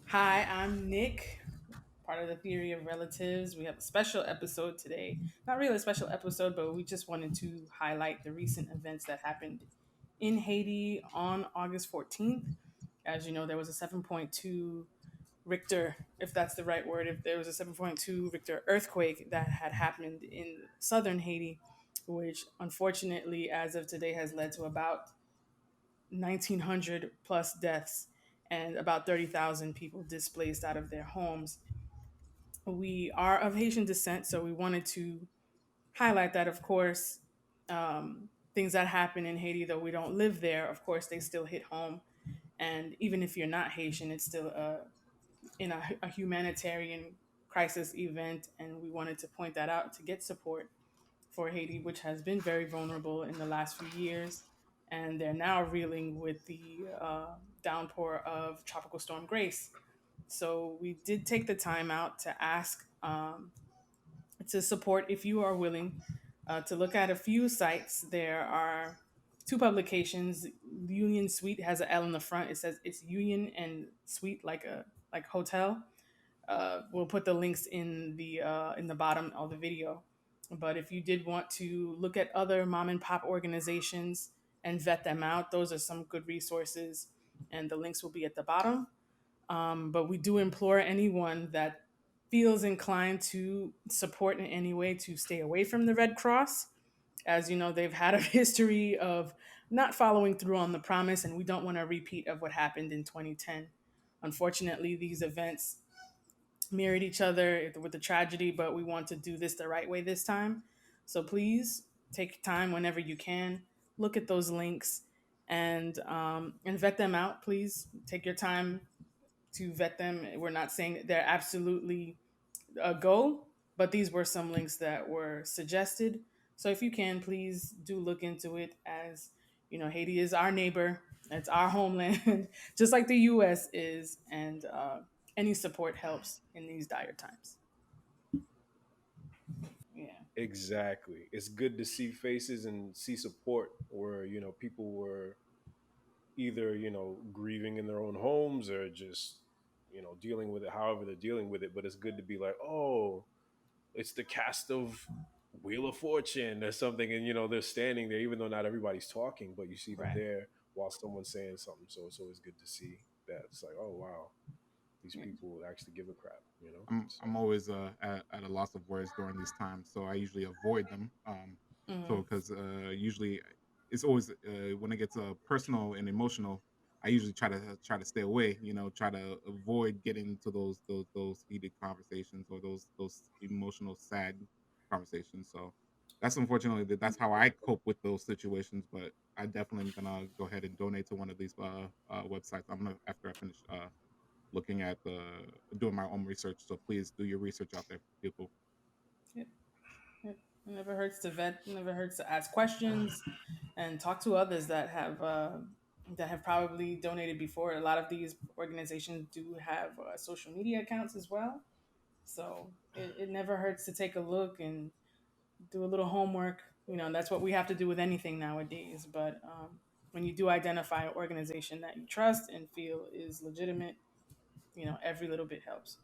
Hi, I'm Nick, part of the Theory of Relatives. We have a special episode today. Not really a special episode, but we just wanted to highlight the recent events that happened in Haiti on August 14th. As you know, there was a 7.2 Richter, if that's the right word, if there was a 7.2 Richter earthquake that had happened in southern Haiti, which unfortunately, as of today, has led to about 1,900 plus deaths and about 30,000 people displaced out of their homes. We are of Haitian descent, so we wanted to highlight that, of course, things that happen in Haiti, though we don't live there, of course, they still hit home. And even if you're not Haitian, it's still in a humanitarian crisis event. And we wanted to point that out to get support for Haiti, which has been very vulnerable in the last few years. And they're now reeling with the downpour of Tropical Storm Grace. So we did take the time out to ask to support if you are willing to look at a few sites. There are two publications. Union Suite has an L in the front. It says it's Union and Suite, like hotel. We'll put the links in the bottom of the video. But if you did want to look at other mom and pop organizations and vet them out, those are some good resources, and the links will be at the bottom. But we do implore anyone that feels inclined to support in any way to stay away from the Red Cross. As you know, they've had a history of not following through on the promise, and we don't want a repeat of what happened in 2010. Unfortunately, these events mirrored each other with the tragedy, but we want to do this the right way this time. So please take time whenever you can, look at those links and vet them out. Please take your time to vet them. We're not saying that they're absolutely a go, but these were some links that were suggested. So if you can, please do look into it. As you know, Haiti is our neighbor, it's our homeland, just like the U.S. is, and any support helps in these dire times. Yeah, Exactly. It's good to see faces and see support where, people were either, grieving in their own homes or just, dealing with it however they're dealing with it. But it's good to be like, oh, it's the cast of Wheel of Fortune or something. And, they're standing there, even though not everybody's talking, but you see them right. there while someone's saying something. So it's always good to see that. It's like, oh, wow, these Yeah. people actually give a crap, So, I'm always at a loss of words during these times, so I usually avoid them. So Hmm. because usually it's always when it gets personal and emotional, I usually try to stay away. Try to avoid getting into those heated conversations or those emotional sad conversations. So that's unfortunately that's how I cope with those situations. But I definitely am gonna go ahead and donate to one of these websites. I'm gonna after I finish looking at the doing my own research. So please do your research out there, people. It, it never hurts to vet. It never hurts to ask questions and talk to others that have probably donated before. A lot of these organizations do have social media accounts as well. So it never hurts to take a look and do a little homework. You know, that's what we have to do with anything nowadays. But when you do identify an organization that you trust and feel is legitimate, you know, every little bit helps.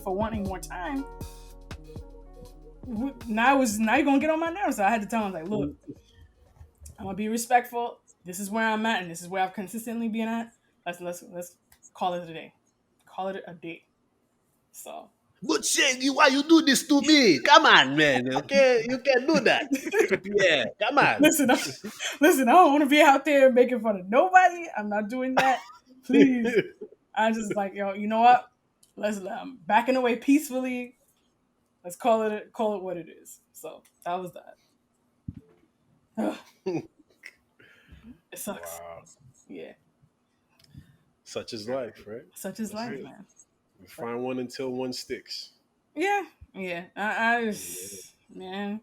For wanting more time, now you're gonna get on my nerves. So I had to tell him like, look, I'm gonna be respectful. This is where I'm at, and this is where I've consistently been at. Let's call it a day. Call it a day. So But Shaggy, why you do this to me? Come on, man. Okay, you can do that. Yeah, come on. listen, listen. I don't want to be out there making fun of nobody. I'm not doing that. Please. I just like yo. You know what? Let's backing away peacefully. Let's call it what it is. So that was that. Ugh, it sucks. wow. Yeah, Such is life, right? such is That's life, it. man. You But find one until one sticks. yeah, yeah. I Yeah. just man.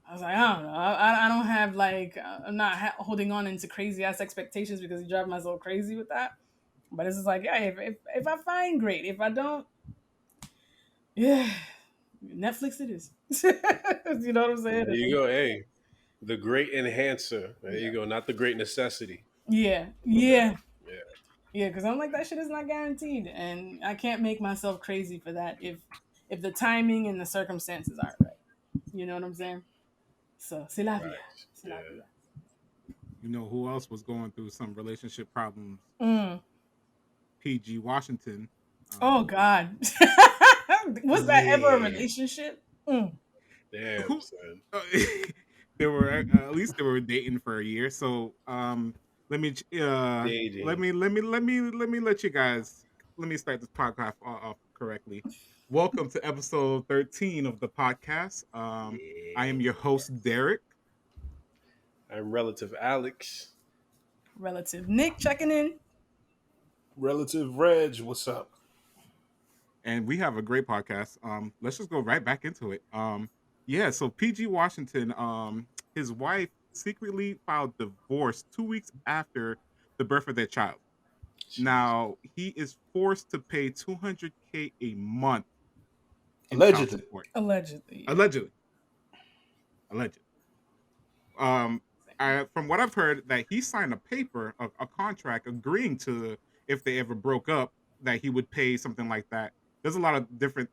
I was like, I don't know. I don't have like I'm not holding on into crazy ass expectations because you drive myself crazy with that. But it's just like, yeah, if I find great, if I don't, yeah, Netflix it is. You know what I'm saying? There you go. Hey, the great enhancer. There Yeah. you go. Not the great necessity. Yeah. My bad. Yeah. Yeah. Yeah, because I'm like that shit is not guaranteed, and I can't make myself crazy for that if the timing and the circumstances aren't right. You know what I'm saying? So c'est la vie, Facts. c'est la Yeah. vie. You know who else was going through some relationship problems? Mm. PG Washington. Oh Um, God, was that ever a yeah. relationship? Mm. Damn, Who? son. Uh, they were at least they were dating for a year. So let me Dating. let you guys let me start this podcast off correctly. Welcome to episode 13 of the podcast. I am your Yeah. host Derek. I'm relative Alex. Relative Nick checking in. Relative Reg, what's up? And we have a great podcast. Let's just go right back into it. Yeah, so PG Washington, his wife secretly filed divorce 2 weeks after the birth of their child. Jeez. Now he is forced to pay 200K a month in child Allegedly. support. Allegedly, yeah. Allegedly. Allegedly. Um, from what I've heard, that he signed a paper, a contract agreeing to if they ever broke up, that he would pay something like that. There's a lot of different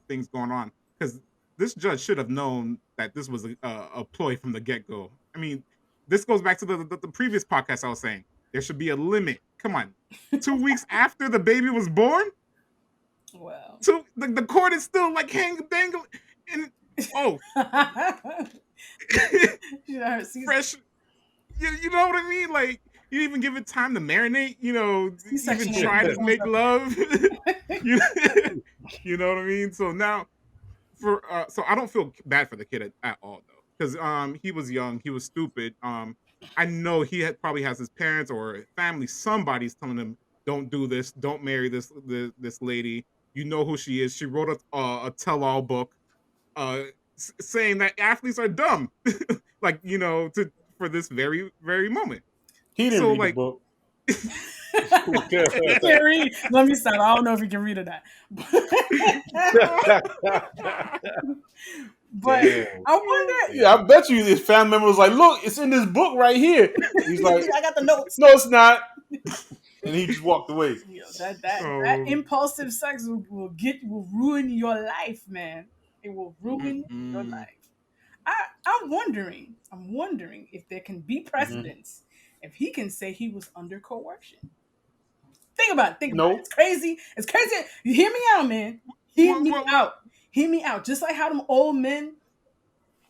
things going on because this judge should have known that this was a ploy from the get go. I mean, this goes back to the previous podcast I was saying. There should be a limit. Come on, 2 weeks after the baby was born, Well, so the court is still like hang dangling and oh you know, C fresh. You know what I mean? Like you didn't even give it time to marinate. Even section ain't try gonna to be make love. you, you know what I mean? So now so I don't feel bad for the kid at all though, because he was young, he was stupid. I know probably has his parents or family. Somebody's telling him, "Don't do this. Don't marry this lady. You know who she is. She wrote a tell-all book, uh, saying that athletes are dumb, like to for this very very moment." He didn't So read the like, book. he can't read. Let me stop. I don't know if he can read or not. But Damn. I wonder. Yeah, I bet you his family member was like, "Look, it's in this book right here." He's like, I got the notes. "No, it's not," and he just walked away. You know, that so impulsive sex will ruin your life, man. It will ruin your mm-mm. life. I'm wondering if there can be Mhm. precedence if he can say he was under coercion. Think about it. Think about it. No, It's crazy. It's crazy. You hear me out, man. Hear me what out. Hear me out. Just like how them old men,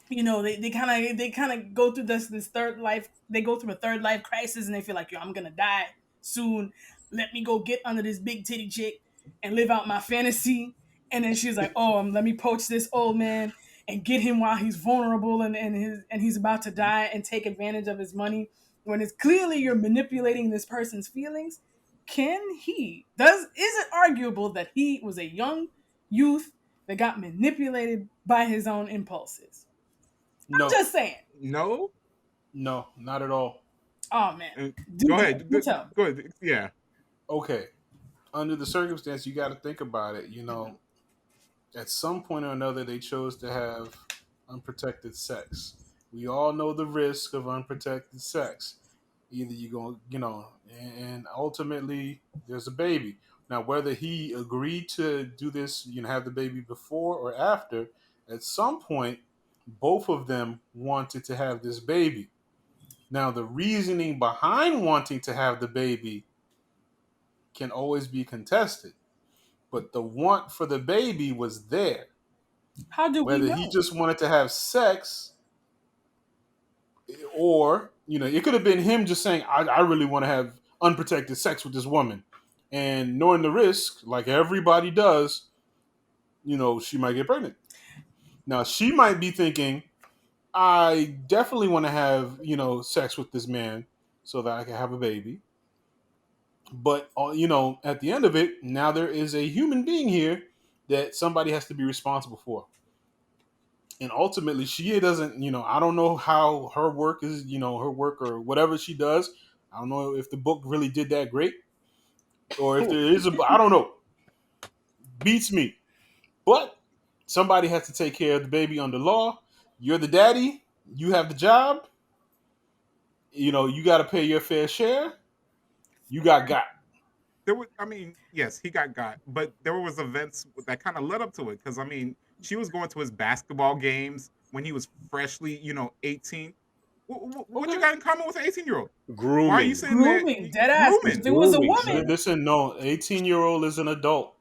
they kind of go through this third life. They go through a third life crisis, and they feel like, yo, I'm gonna die soon. Let me go get under this big titty chick and live out my fantasy. And then she's like, oh, let me poach this old man and get him while he's vulnerable and he's about to die and take advantage of his money. When it's clearly you're manipulating this person's feelings, is it arguable that he was a young youth that got manipulated by his own impulses? I'm no, just saying. no? no, not at all. Oh man, Uh, do Go tell, ahead. do tell. Go ahead. Yeah. Okay, under the circumstance, you got to think about it. At some point or another, they chose to have unprotected sex. We all know the risk of unprotected sex. Either you go, and ultimately there's a baby. Now, whether he agreed to do this, have the baby before or after, at some point, both of them wanted to have this baby. Now, the reasoning behind wanting to have the baby can always be contested, but the want for the baby was there. How do we Whether he know? just wanted to have sex, or it could have been him just saying, I really want to have unprotected sex with this woman, and knowing the risk, like everybody does, she might get pregnant. Now she might be thinking, I definitely want to have sex with this man so that I can have a baby. But at the end of it, now there is a human being here that somebody has to be responsible for. And ultimately, she doesn't, I don't know how her work is, her work or whatever she does. I don't know if the book really did that great, or if there is I don't know. Beats me. But Somebody has to take care of the baby under law. You're the daddy. You have the job. You got to pay your fair share. You got. There was, I mean, yes, he got, but there was events that kind of led up to it. Because I mean, she was going to his basketball games when he was freshly, 18. What you Okay. got in common with an 18-year-old? Why are you Grooming. sitting there Grooming, dead ass. He's If grooming? it was a grooming, son. woman, Listen, no, 18-year-old is an adult,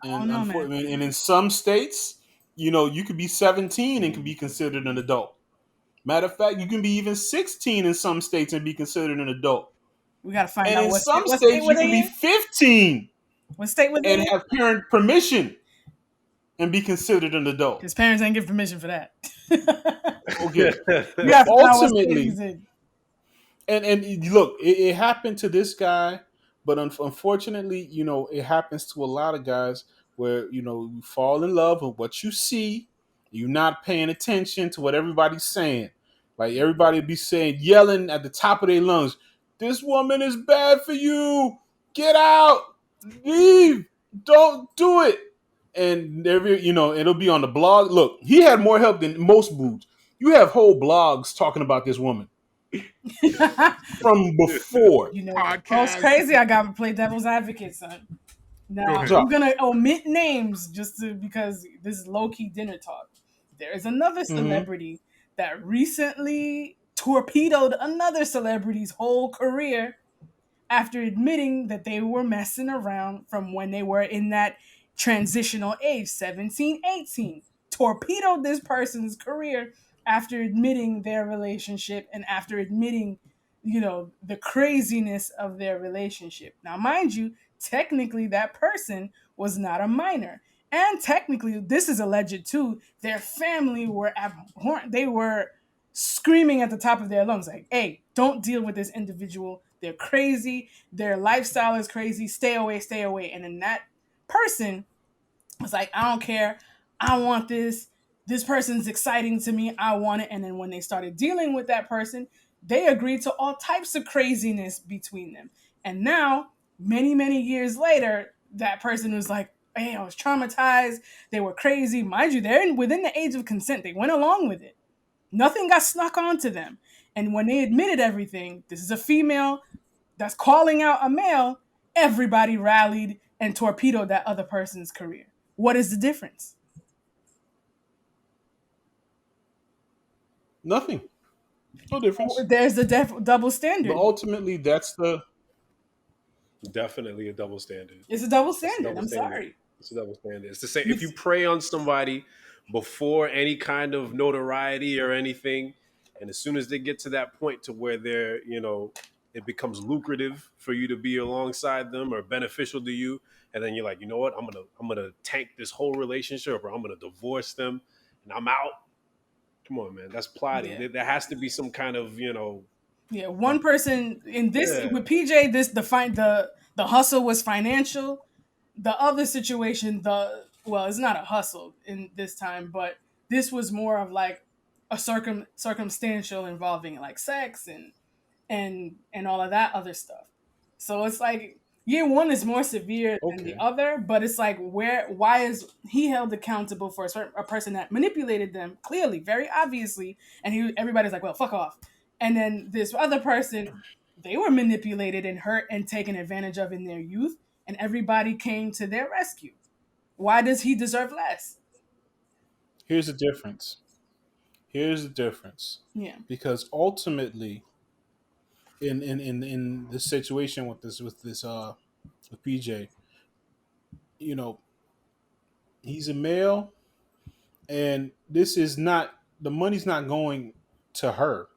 I don't and know, man. unfortunately, and in some states, you could be 17 and can be considered an adult. Matter of fact, you can be even 16 in some states and be considered an adult. We gotta find And out in some what state states, were you can they be in? 15 What state were they and in? have parent permission and be considered an adult. His parents ain't give permission for that. Okay. We But gotta find out what state ultimately, he's in. and look, it happened to this guy, but unfortunately, it happens to a lot of guys where you fall in love with what you see, you're not paying attention to what everybody's saying. Like everybody be saying, yelling at the top of their lungs, "This woman is bad for you. Get out, leave, don't do it." And it'll be on the blog. Look, he had more help than most dudes. You have whole blogs talking about this woman from before. Oh, it's Podcast. crazy. I gotta play devil's advocate, son. Go Now ahead. I'm So, gonna omit names because this is low key dinner talk. There is another mhm. celebrity that recently torpedoed another celebrity's whole career after admitting that they were messing around from when they were in that transitional age 17, 18. Torpedoed this person's career after admitting their relationship and after admitting the craziness of their relationship. Now mind you, technically that person was not a minor, and technically this is alleged too, their family were abhorrent. They were screaming at the top of their lungs like, hey, don't deal with this individual, they're crazy, their lifestyle is crazy, stay away, stay away. And then that person was like, I don't care, I want this person's exciting to me, I want it. And then when they started dealing with that person, they agreed to all types of craziness between them. And now, many years later, that person was like, hey, I was traumatized, they were crazy. Mind you, within the age of consent, they went along with it. Nothing got snuck onto them. And when they admitted everything, this is a female that's calling out a male, everybody rallied and torpedoed that other person's career. What is the difference? Nothing, no difference. There's the double But standard. ultimately, that's the Definitely a double standard. It's a double It's a standard. double I'm standard. sorry. It's a double standard. It's the same. You, If you prey on somebody before any kind of notoriety or anything, and as soon as they get to that point to where it becomes lucrative for you to be alongside them or beneficial to you, and then you're like, you know what, I'm gonna tank this whole relationship, or I'm gonna divorce them, and I'm out. Come on, man, that's plotting. yeah. There has to be some kind of Yeah, one person in this yeah. with PJ, this the hustle was financial. The other situation, it's not a hustle in this time, but this was more of like a circumstantial involving like sex and all of that other stuff. So it's like year one is more severe than the Okay. other, but it's like why is he held accountable for a person that manipulated them clearly, very obviously, and everybody's like, well, fuck off. And then this other person, they were manipulated and hurt and taken advantage of in their youth, and everybody came to their rescue. Why does he deserve less? here's the difference. Here's the difference. Yeah. Because ultimately, in this situation with PJ, you know, he's a male, and this is not the money's not going to her.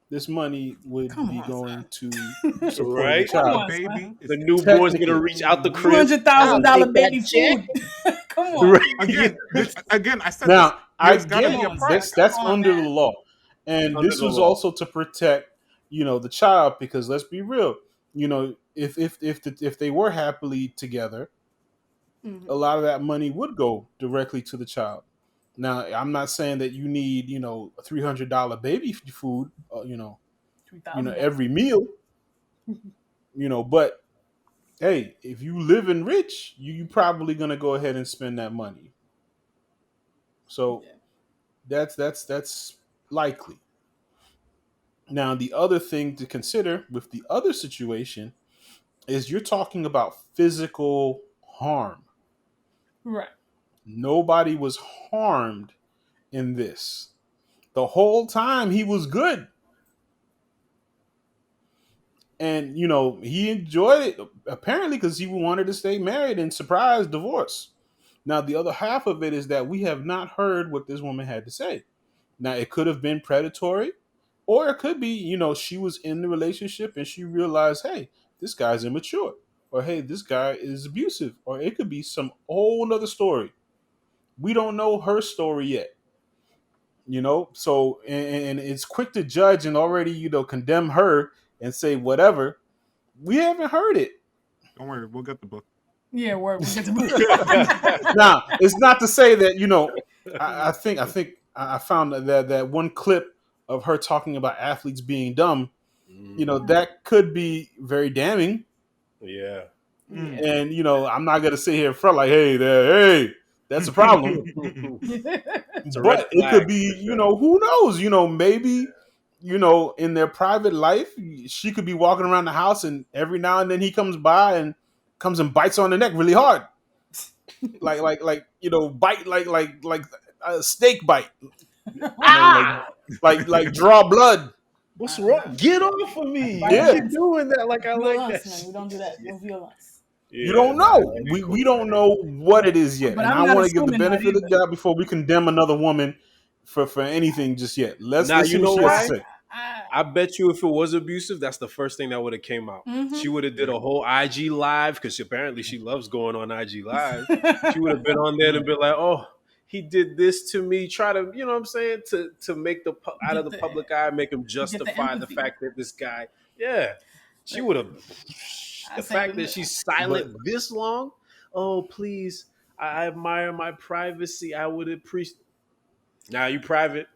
This money would Come be on, going son. to supporting the Right? Come The child. on, baby son. is The newborn's gonna Technically, reach out the Two crib. hundred I'll thousand dollar take that baby check. food. Come on. Right? again. Again, I said this. now I There's got to get Come be a on, son. price. Come that's on, under the man. law, and Under this the was law. also to protect the child, because let's be real, if they were happily together, a Mhm. lot of that money would go directly to the child. Now, I'm not saying that you need a $300 baby food, $3,000. every meal, but hey, if you live in rich, you probably gonna go ahead and spend that money. So Yeah. that's likely. Now the other thing to consider with the other situation is you're talking about physical harm. Right. Nobody was harmed in this. The whole time he was good. And he enjoyed it apparently because he wanted to stay married and surprise divorce. Now the other half of it is that we have not heard what this woman had to say. Now it could have been predatory, or it could be she was in the relationship and she realized, hey, this guy's immature, or hey, this guy is abusive, or it could be some whole other story. We don't know her story yet. So and it's quick to judge and already condemn her and say whatever. We haven't heard it. Don't worry, we'll get the book. Yeah, we'll get to. Now it's not to say that I found that one clip of her talking about athletes being dumb. That could be very damning. Yeah. Mm. Yeah. And I'm not gonna sit here in front like, hey, that's a problem. It's a red But it could flag be, for sure. who knows? Maybe, in their private life, she could be walking around the house, and every now and then he comes by and comes and bites on the neck really hard, like bite like a snake bite, Ah! like draw blood. What's wrong? Get off of me. Violence. Why Yeah. you doing that? Like I like Violence, that. man. We don't do that. No violence. You Yeah, don't nah, know. that'd be We cool. don't know what it is yet, But and I'm I not want to give the assuming that benefit of the either. doubt before we condemn another woman for anything just yet. Let's Nah, let's see you what know she has to why? say. I bet you if it was abusive, that's the first thing that would have came out. She would have did a whole IG live because apparently she loves going on IG live. She would have been on there and been like, "Oh, he did this to me." Try to, you know what I'm saying, to make out of Get the the public eye, make him get the justify the empathy. fact that this guy, yeah, she would have. I The say, fact that she's But silent this long, oh please, I admire my privacy. I would appreciate. Now you private.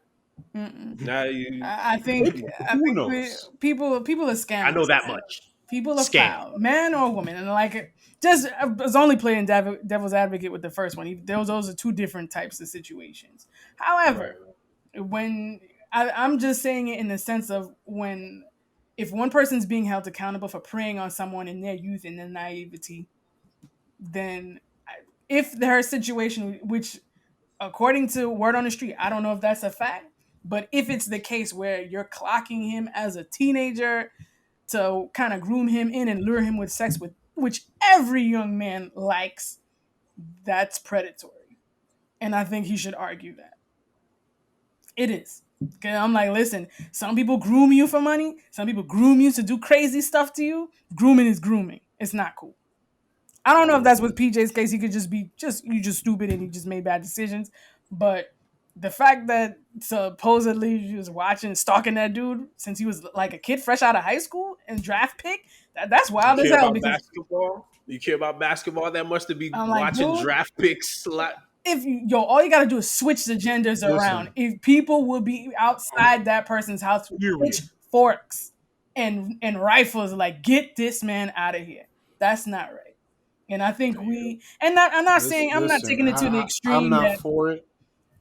mm-mm. Now you. I think I who think knows? people are I know scammers, that man. much. People are Scam. foul, man or woman, and like just I was only playing devil's advocate with the first one. Those are two different types of situations. Right. However, when I'm just saying it in the sense of when if one person's being held accountable for preying on someone in their youth and their naivety, then if their situation, which according to word on the street, I don't know if that's a fact, but if it's the case where you're clocking him as a teenager to kind of groom him in and lure him with sex with which every young man likes, that's predatory. And I think he should argue that. It is. Okay, I'm like, listen, some people groom you for money, some people groom you to do crazy stuff to you. Grooming is grooming. It's not cool. I don't know if that's with PJ's case. He could just be you just stupid and he just made bad decisions. But the fact that supposedly he was watching, stalking that dude since he was like a kid fresh out of high school and draft pick, that's You wild as care hell. about Because basketball? You care about basketball that much to be I'm like, watching dude, draft picks? if all you gotta do is switch the genders around. Listen, If people will be outside that person's house with Period. pitchforks and rifles, like get this man out of here. That's not right. And I think I'm not saying I'm not listen. taking it to the I'm extreme not that for it.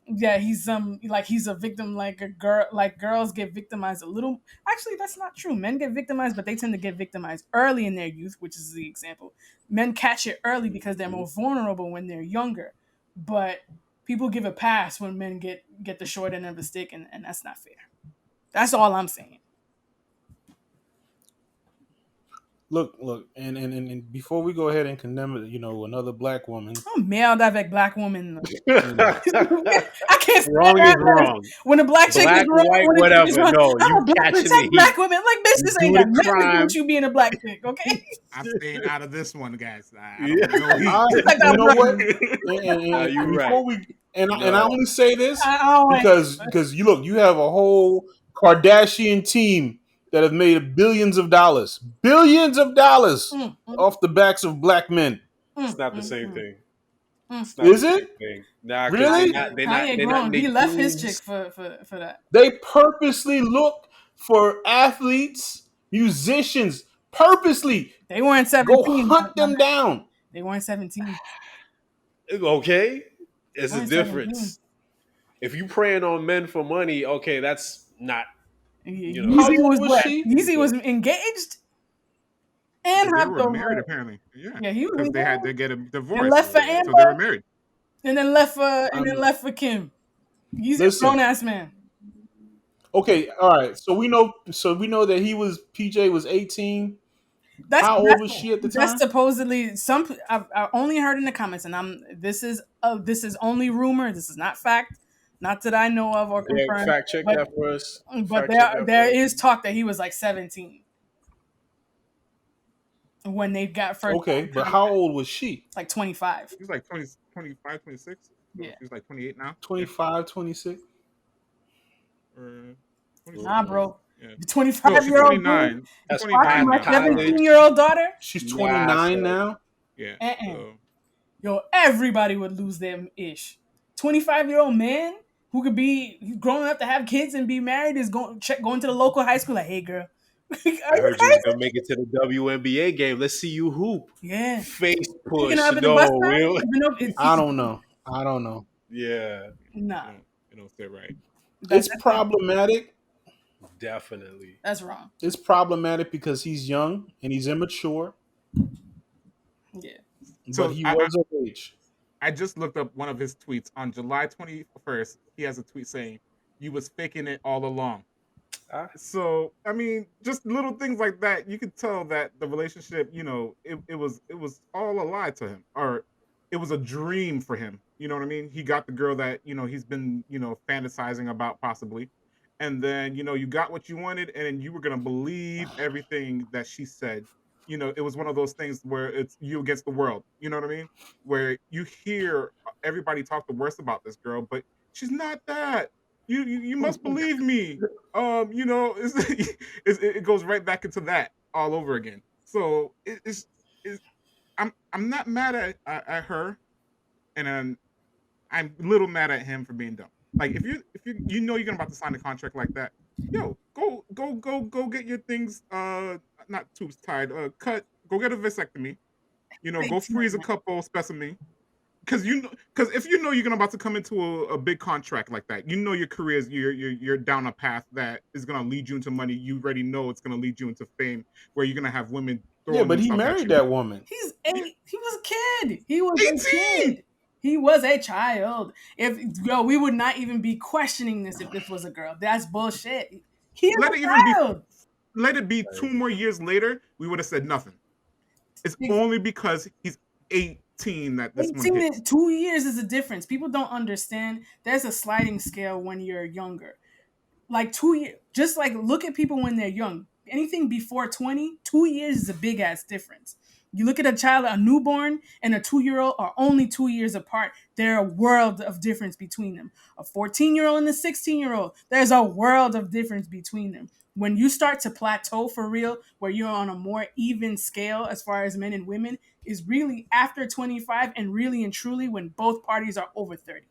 he's like he's a victim like a girl like girls get victimized a little. Actually, that's not true. Men get victimized, but they tend to get victimized early in their youth, which is the example. Men catch it early because they're more vulnerable when they're younger, but people give a pass when men get the short end of the stick, and that's not fair. That's all I'm saying. Look, and before we go ahead and condemn it, another black woman, I'm mad avec black woman. you know, I can't stand Wrong is that. wrong. When a black chick is Black, wrong, white, when a chick is whatever. wrong, No, I'm you a black catching protect the black heat. women. Like, bitch, You this do ain't the got nothing to do crime. with you being a black chick, okay? I'm staying out of this one, guys. I Yeah. don't know heat. Like you that, know bro. what? And Nah, you right. before we and I No. only say this I don't like it. because you have a whole Kardashian team that have made billions of dollars Mm, mm, off the backs of black men. It's mm, not the mm, same mm, thing. mm. It's not the Is same it thing. Nah, because really? Kanye they're not grown. He make left his chick moves. for that. They purposely look for athletes, musicians, purposely They weren't Go 17. hunt them down. They weren't 17. Okay, They it's a weren't 17. difference. If you preying on men for money, okay, that's not, you How know, Yeezy old was was what? that's she? Yeezy was illegal. engaged and They hopped were married over. apparently. Yeah, Yeah, he was because they had to engaged get a and divorce, left for Yeah. so they were Amber, married. and then I'm left for Kim. He's a listen. grown ass man. Okay, all right. So we know. So we know that he was PJ was 18. That's How old that's was she at the that's time? supposedly some. I've only heard in the comments, and this is only rumor. This is not fact, not that I know of or Yeah, confirmed. fact check But that for us. but Fact check that there for us. is talk that he was like 17 when they got first got Okay, in but how contact, old was she? like 25. He was like 20, 25, 26. So Yeah, she's like 28 now. Yeah, 25, 26. or 26. nah, Mm-mm. bro. Yeah. The No, she's 25-year-old dude 29. She's That's watching 29 my past now. college. 17-year-old daughter. She's Nah, 29 son. now. Yeah. Uh-uh. So Yo, everybody would lose them ish. 25-year-old man who could be grown up to have kids and be married is going to the local high school like, hey girl, are you I heard you was gonna crazy? make it to the WNBA game. Let's see you hoop. Yeah, Face picking push. up at the bus No, stop, Will. even though it's I don't know. I don't know. Yeah, nah, you don't sit right. It's that's problematic. definitely. that's wrong. It's problematic because he's young and he's immature, Yeah, but So he was of age. I just looked up one of his tweets on July 21st. He has a tweet saying, "You was faking it all along." Ah, So I mean, just little things like that, you could tell that the relationship, it was all a lie to him, or it was a dream for him. You know what I mean? He got the girl that he's been fantasizing about possibly, and then you got what you wanted, and then you were gonna believe everything that she said. It was one of those things where it's you against the world. You know what I mean? Where you hear everybody talk the worst about this girl, but she's not that. You must believe me. It goes right back into that all over again. So it's I'm not mad at her, and I'm a little mad at him for being dumb. Like if you know you're about to sign a contract like that, yo, go get your things not tubes tied, cut, go get a vasectomy, go freeze a couple specimen. Because if you're about to come into a big contract like that, your career is you're down a path that is gonna lead you into money. You already know it's gonna lead you into fame, where you're gonna have women Yeah, throwing but he themselves at married you. that woman. he's 8. He was a kid. He was a 18. kid. He was a child. If we would not even be questioning this if this was a girl. That's bullshit. He is Let it even a be. child. Let it be 2 more years later, we would have said nothing. It's He's only because he's 18 that this one 18 hits. and 2 years is a difference. People don't understand. There's a sliding scale when you're younger. Like 2 years, just like look at people when they're young. Anything before 20, 2 years is a big ass difference. You look at a child, a newborn, and a 2-year-old are only 2 years apart. There are a world of difference between them. A 14-year-old and a 16-year-old, there's a world of difference between them. When you start to plateau for real, where you're on a more even scale as far as men and women, is really after 25 and really and truly when both parties are over 30.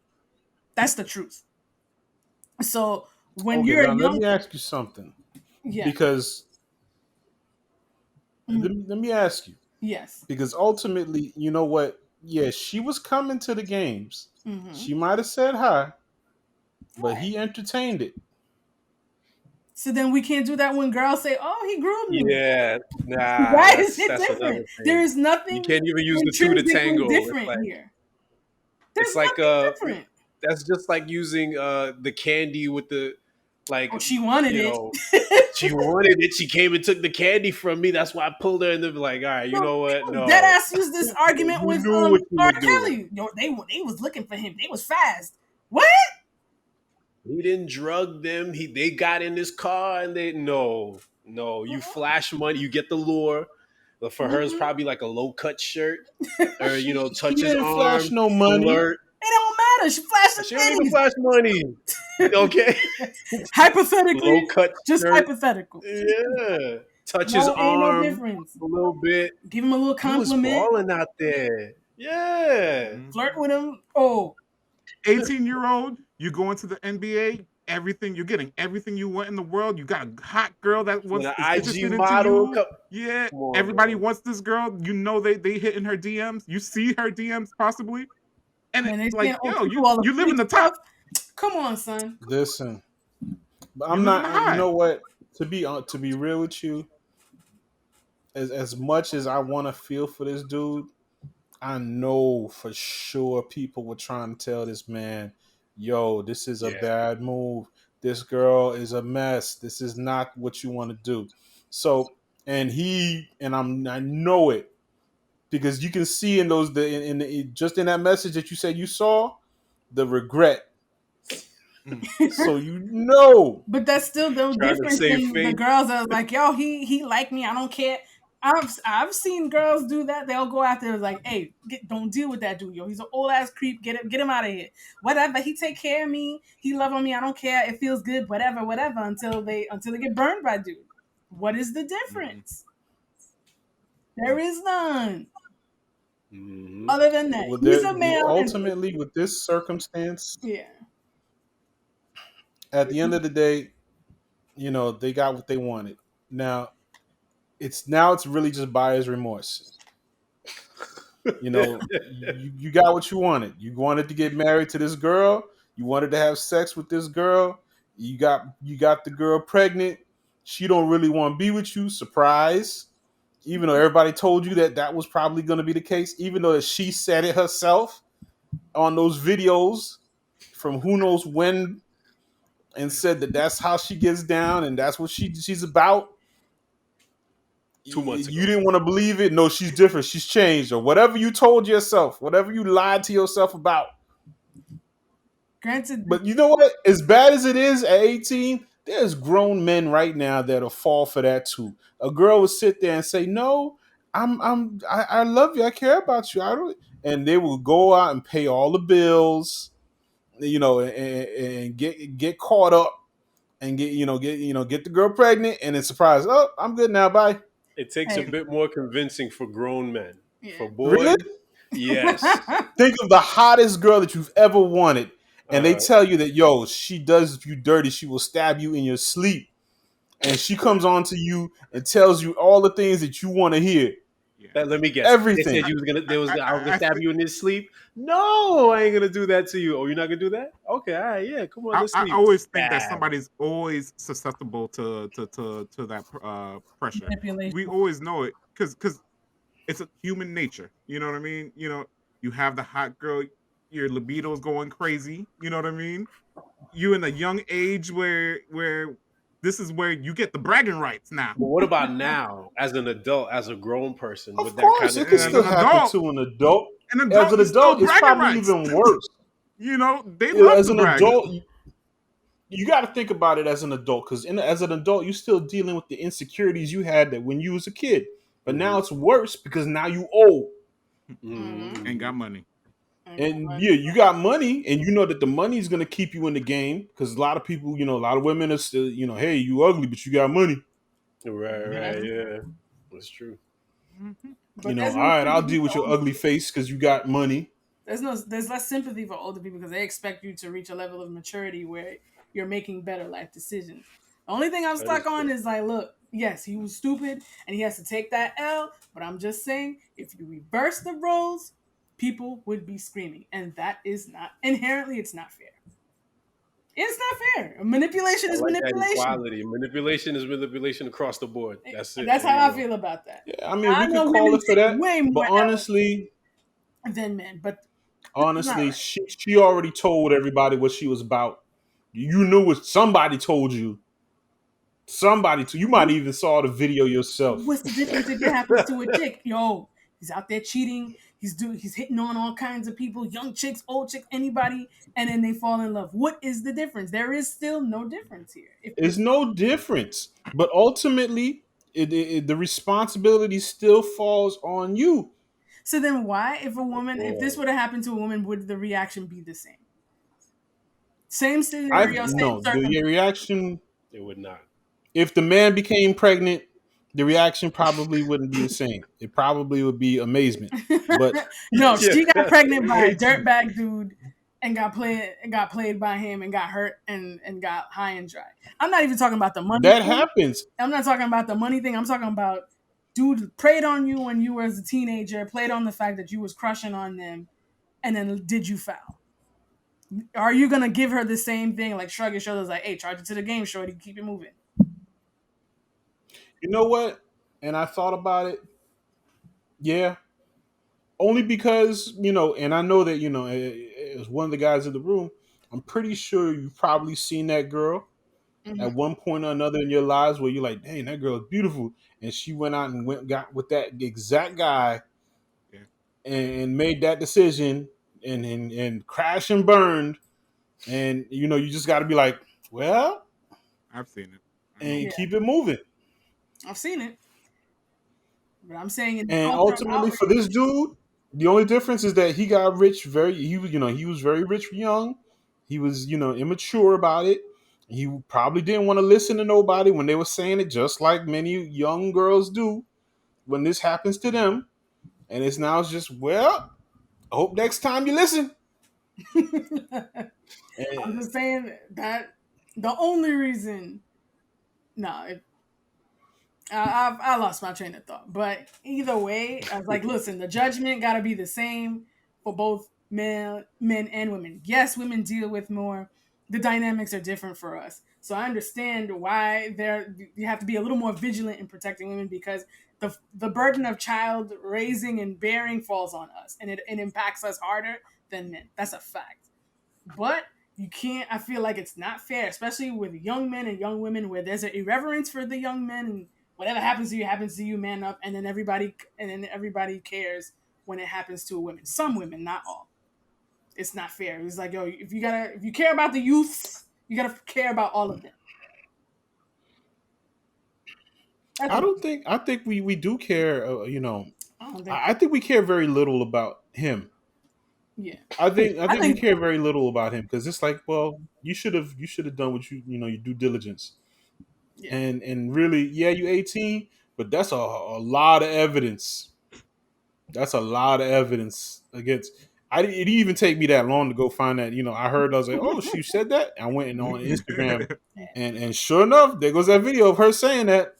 That's the truth. So when Okay, you're now a let young, me ask you something. yeah, Because mhm, let me ask you. yes, Because ultimately, you know what? Yeah, she was coming to the games. hmm, She might have said hi, but right. he entertained it. So then we can't do that when girls say, "Oh, he groomed me." yeah. Nah, Why is that's it that's different? another There thing. is You nothing can't even use the two to intrinsically tango. It's different like here. There's it's like nothing different. that's just like using the candy with the Oh, like she wanted you it. know she wanted it. She came and took the candy from me. That's why I pulled her and they're like, all right, you No, know what? people dead No, ass use this argument you with knew what you R. were doing. Kelly. Yo, they was looking for him. They was fast. What? He didn't drug them. They got in this car and they no. You flash money. You get the lure. But for her, it's Mm-hmm. probably like a low cut shirt or He touch his didn't flash arm, no money. flirt. It don't matter. She flashed She don't even the flash money. Okay, titties. Hypothetically, low cut just shirt. hypothetical. Yeah, touch his No, ain't no arm difference. a little bit. Give him a little You was compliment. balling out there. Yeah. Mhm. Flirt with him. Oh, 18-year-old, you go into the NBA. everything. You're getting everything you want in the world. You got a hot girl that With wants an is IG interested into model. you. Yeah, Come on, everybody man. wants this girl. You know they hit in her DMs. You see her DMs possibly, and Man, they it's saying, like, "Oh, yo, people all the you live pretty in the stuff." top. Come on, son. Listen, but You I'm living not. You high. know what? To be real with you, as much as I want to feel for this dude, I know for sure people were trying to tell this man, "Yo, this is a Yeah. bad move. This girl is a mess. This is not what you want to do." So, I know it because you can see in those just in that message that you said you saw the regret. Mm. So you know. But that's still no Trying to difference save than the face. girls that was like, "Yo, he like me. I don't care." I've seen girls do that. They'll go out there like, "Hey, don't deal with that dude. Yo, he's an old ass creep. Get him out of here. Whatever. He take care of me. He love on me. I don't care. It feels good. Whatever, whatever. Until they get burned by dude. What is the Mhm. difference? There is none. Hmm. Other than that, Well, he's there, a male. And ultimately with this circumstance, yeah, at the end of the day, they got what they wanted. Now it's really just buyer's remorse. You got what you wanted. You wanted to get married to this girl. You wanted to have sex with this girl. You got the girl pregnant. She don't really want to be with you. Surprise. Even though everybody told you that was probably going to be the case, even though she said it herself on those videos from who knows when, and said that that's how she gets down and that's what she's about. 2 months You ago. didn't want to believe it. No, she's different. She's changed, or whatever you told yourself, whatever you lied to yourself about. granted, But you know what? As bad as it is at 18, there's grown men right now that'll fall for that too. A girl will sit there and say, "No, I love you. I care about you. I don't," and they will go out and pay all the bills, and get caught up and get the girl pregnant, and then surprise, oh, I'm good now, bye. It takes a hey, bit more convincing for grown men. yeah. For Really? boys, yes. Think of the hottest girl that you've ever wanted, and they Uh, tell you that, yo, she does you dirty. She will stab you in your sleep, and she comes on to you and tells you all the things that you want to hear. Yeah. let me guess. They said Everything. you was gonna. They was. I was gonna I stab think you in his sleep. No, I ain't gonna do that to you. Oh, you're not gonna do that? Okay, all right, yeah. Come on, let's I sleep. always think that Stab. somebody's always susceptible to that pressure. We Manipulation. always know it because it's a human nature. You know what I mean? You have the hot girl, your libido's going crazy. You know what I mean? You in a young age where this is where you get the bragging rights now. But what about now, as an adult, as a grown person, Of with that course, kind of it can And as still an thing? happen adult, to an adult. an As adult an is still adult, it's bragging probably rights. even worse. They love As to an brag. adult, you got to think about it as an adult, because as an adult, you're still dealing with the insecurities you had that when you was a kid. But Hmm. now it's worse because now you old. Mm-hmm. Ain't Hmm. got money. And yeah, you got money, and you know that the money is gonna keep you in the game. Because a lot of people, a lot of women are still, hey, you ugly, but you got money. Right, right, Hmm. yeah, that's true. Hmm. But All there's no right, I'll sympathy deal with for your older ugly people. face because you got money. There's less sympathy for older people because they expect you to reach a level of maturity where you're making better life decisions. The only thing I'm That is stuck on true. is like, look, yes, he was stupid and he has to take that L, but I'm just saying, if you reverse the roles, people would be screaming, and that is not inherently, it's not fair. It's not fair. Manipulation I is like that manipulation. equality. Manipulation is manipulation across the board. That's And it. that's There how you I go. feel about that. Yeah, I mean, we I could know call women it for take that, way but more L honestly, than men, but this is not honestly, right. she already told everybody what she was about. You knew what somebody told you. You might even saw the video yourself. What's the difference if it happens to a chick? Yo, he's out there cheating. He's hitting on all kinds of people, young chicks, old chicks, anybody, and then they fall in love. What is the difference? There is still no difference here. There's no difference, but ultimately, the responsibility still falls on you. So then why, if this Boy, would have happened to a woman, would the reaction be the same? Same I scenario, same no the circumstance. reaction it would not. if the man became pregnant, the reaction probably wouldn't be the same. It probably would be amazement. But No, Yeah, she got pregnant by a way too. dirtbag dude. and got played by him and got hurt and got high and dry. I'm not even talking about the money That thing. happens. I'm not talking about the money thing. I'm talking about dude preyed on you when you were as a teenager, played on the fact that you was crushing on them, and then did you foul? Are you gonna give her the same thing, like shrug your shoulders, like, "Hey, charge it to the game, shorty, keep it moving"? You know what? And I thought about it. Yeah, only because and I know that as one of the guys in the room, I'm pretty sure you've probably seen that girl Mm-hmm. at one point or another in your lives where you're like, dang, that girl is beautiful, and she went out and got with that exact guy Yeah, and made that decision and crashed and burned, and you just got to be like, well, I've seen it. I know. and Yeah, keep it moving. I've seen it, but I'm saying in the And culture of ultimately, for this outrage. dude, the only difference is that he got rich very. He was very rich young. He was immature about it. He probably didn't want to listen to nobody when they were saying it, just like many young girls do when this happens to them. And it's just, well, I hope next time you listen. I'm And just saying that the only reason, no, I lost my train of thought. But either way, I was like, listen, the judgment got to be the same for both men and women. Yes, women deal with more. The dynamics are different for us. So I understand why you have to be a little more vigilant in protecting women because the burden of child raising and bearing falls on us and it impacts us harder than men. That's a fact. But you can't. I feel like it's not fair, especially with young men and young women, where there's an irreverence for the young men, and whatever happens to you, man up, and then everybody cares when it happens to a woman. Some women, not all. It's not fair. It's like, yo, if you care about the youths, you gotta care about all of them. That's I what don't think I think we do care. I don't think. I think we care very little about him. Yeah, I think I we think. care very little about him because it's like, well, you should have done what your due diligence, Yeah, and really, yeah, you 18, but that's a lot of evidence. That's a lot of evidence against. It didn't even take me that long to go find that. I heard. I was like, oh, she said that. I went on Instagram, and sure enough, there goes that video of her saying that.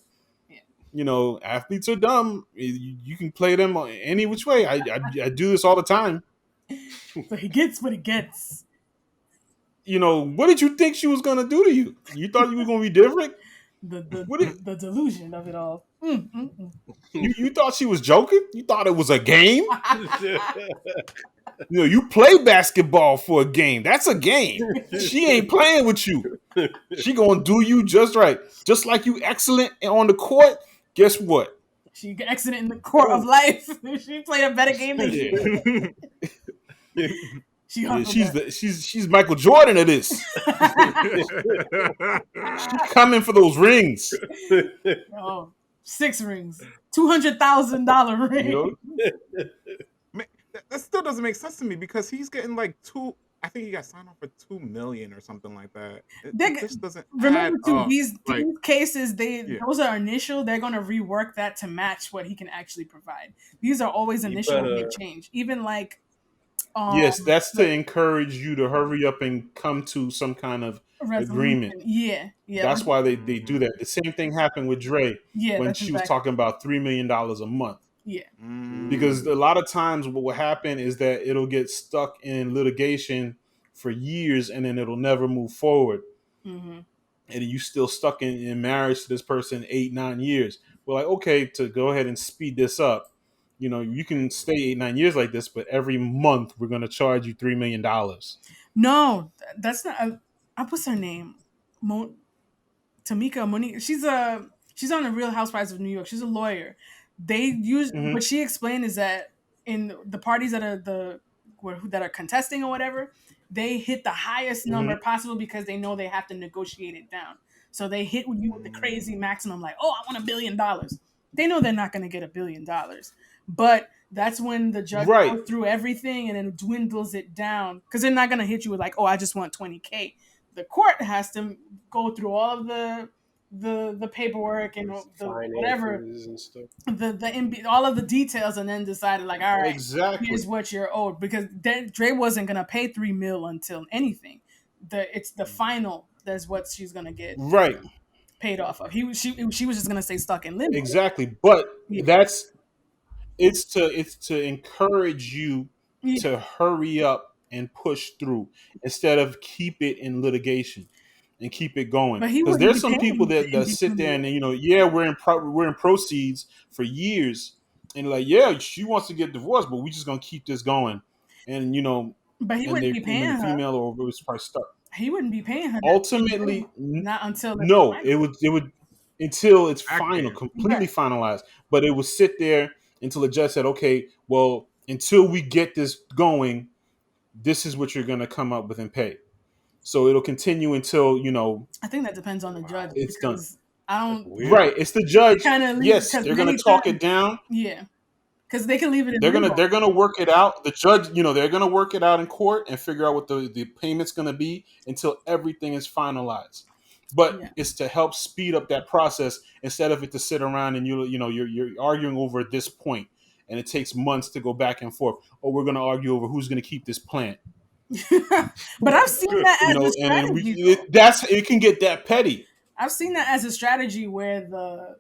yeah. Athletes are dumb. You can play them any which way. I do this all the time. So he gets what he gets. What did you think she was gonna do to you? You thought you were gonna be different? The the What the, did, the delusion of it all. you thought she was joking? You thought it was a game? Mm. You play basketball for a game. That's a game. She ain't playing with you. She gonna do you just right. Just like you excellent on the court. Guess what? She exited in the court of life. She played a better game than Yeah, you did. She yeah. hustled that. She's Michael Jordan of this. She coming for those rings. Oh, 6 rings, $200,000 You ring. know, Man, that still doesn't make sense to me because he's getting like two. I think he got signed off for 2 million or something like that. It just doesn't add Remember too, up. Like, these cases, yeah, those are initial. They're gonna rework that to match what he can actually provide. These are always You initial and they better. change. Even like yes, that's to the encourage you to hurry up and come to some kind of resolution. agreement. Yeah, yeah, That's why they do mhm, that. The same thing happened with Dre yeah. when That's she was exactly. talking about $3 million a month. Yeah. Because mm, a lot of times what will happen is that it'll get stuck in litigation for years and then it'll never move forward. Mm-hmm. And you still stuck in marriage to this person 8-9 years. We're like, okay, to go ahead and speed this up. You can stay 8-9 years like this, but every month we're going to charge you $3 million. No, that's not. What's her name? Tamika Monique. She's on the Real Housewives of New York. She's a lawyer. Mm-hmm. What she explained is that in the parties that are contesting or whatever, they hit the highest Mm-hmm. number possible because they know they have to negotiate it down. So they hit you with the crazy maximum, like, oh, I want $1 billion. They know they're not going to get $1 billion, but that's when the judge Right. goes through everything and then dwindles it down because they're not going to hit you with like, oh, I just want 20K. The court has to go through all of the the paperwork and His the whatever finances and stuff. all of the details, and then decided like, all right, here's Exactly. what you're owed, because Dre wasn't gonna pay 3 mil until anything. It's the final that's what she's gonna get Right. paid off of. She was just gonna stay stuck in limbo. Exactly. But Yeah, that's it's to encourage you yeah. to hurry up and push through instead of keep it in litigation and keep it going, But he because wouldn't there's be some people paying the that in sit there between. and yeah, we're in proceeds for years, and like, yeah, she wants to get divorced, but we just gonna keep this going, and But he and wouldn't they be and then the paying her. female or was probably stuck. He wouldn't be paying her that 3 mil, Ultimately, not until it's no, final. it would until it's Back final, there. completely Right. finalized. But it would sit there until the judge said, "Okay, well, until we get this going, this is what you're going to come up with and pay." So it'll continue until I think that depends on the judge, Wow, it's done. because I that's don't. weird. Right? It's the It judge. kind of leaves, Yes, because they're going to many talk it times, down. yeah, because they can leave it in They're gonna limbo. they're gonna work it out. The judge, they're gonna work it out in court and figure out what the payment's gonna be until everything is finalized. But Yeah. it's to help speed up that process instead of it to sit around and you're arguing over this point, and it takes months to go back and forth. Or we're gonna argue over who's gonna keep this plant. But I've seen that as a And we strategy, though. it can get that petty. I've seen that as a strategy where the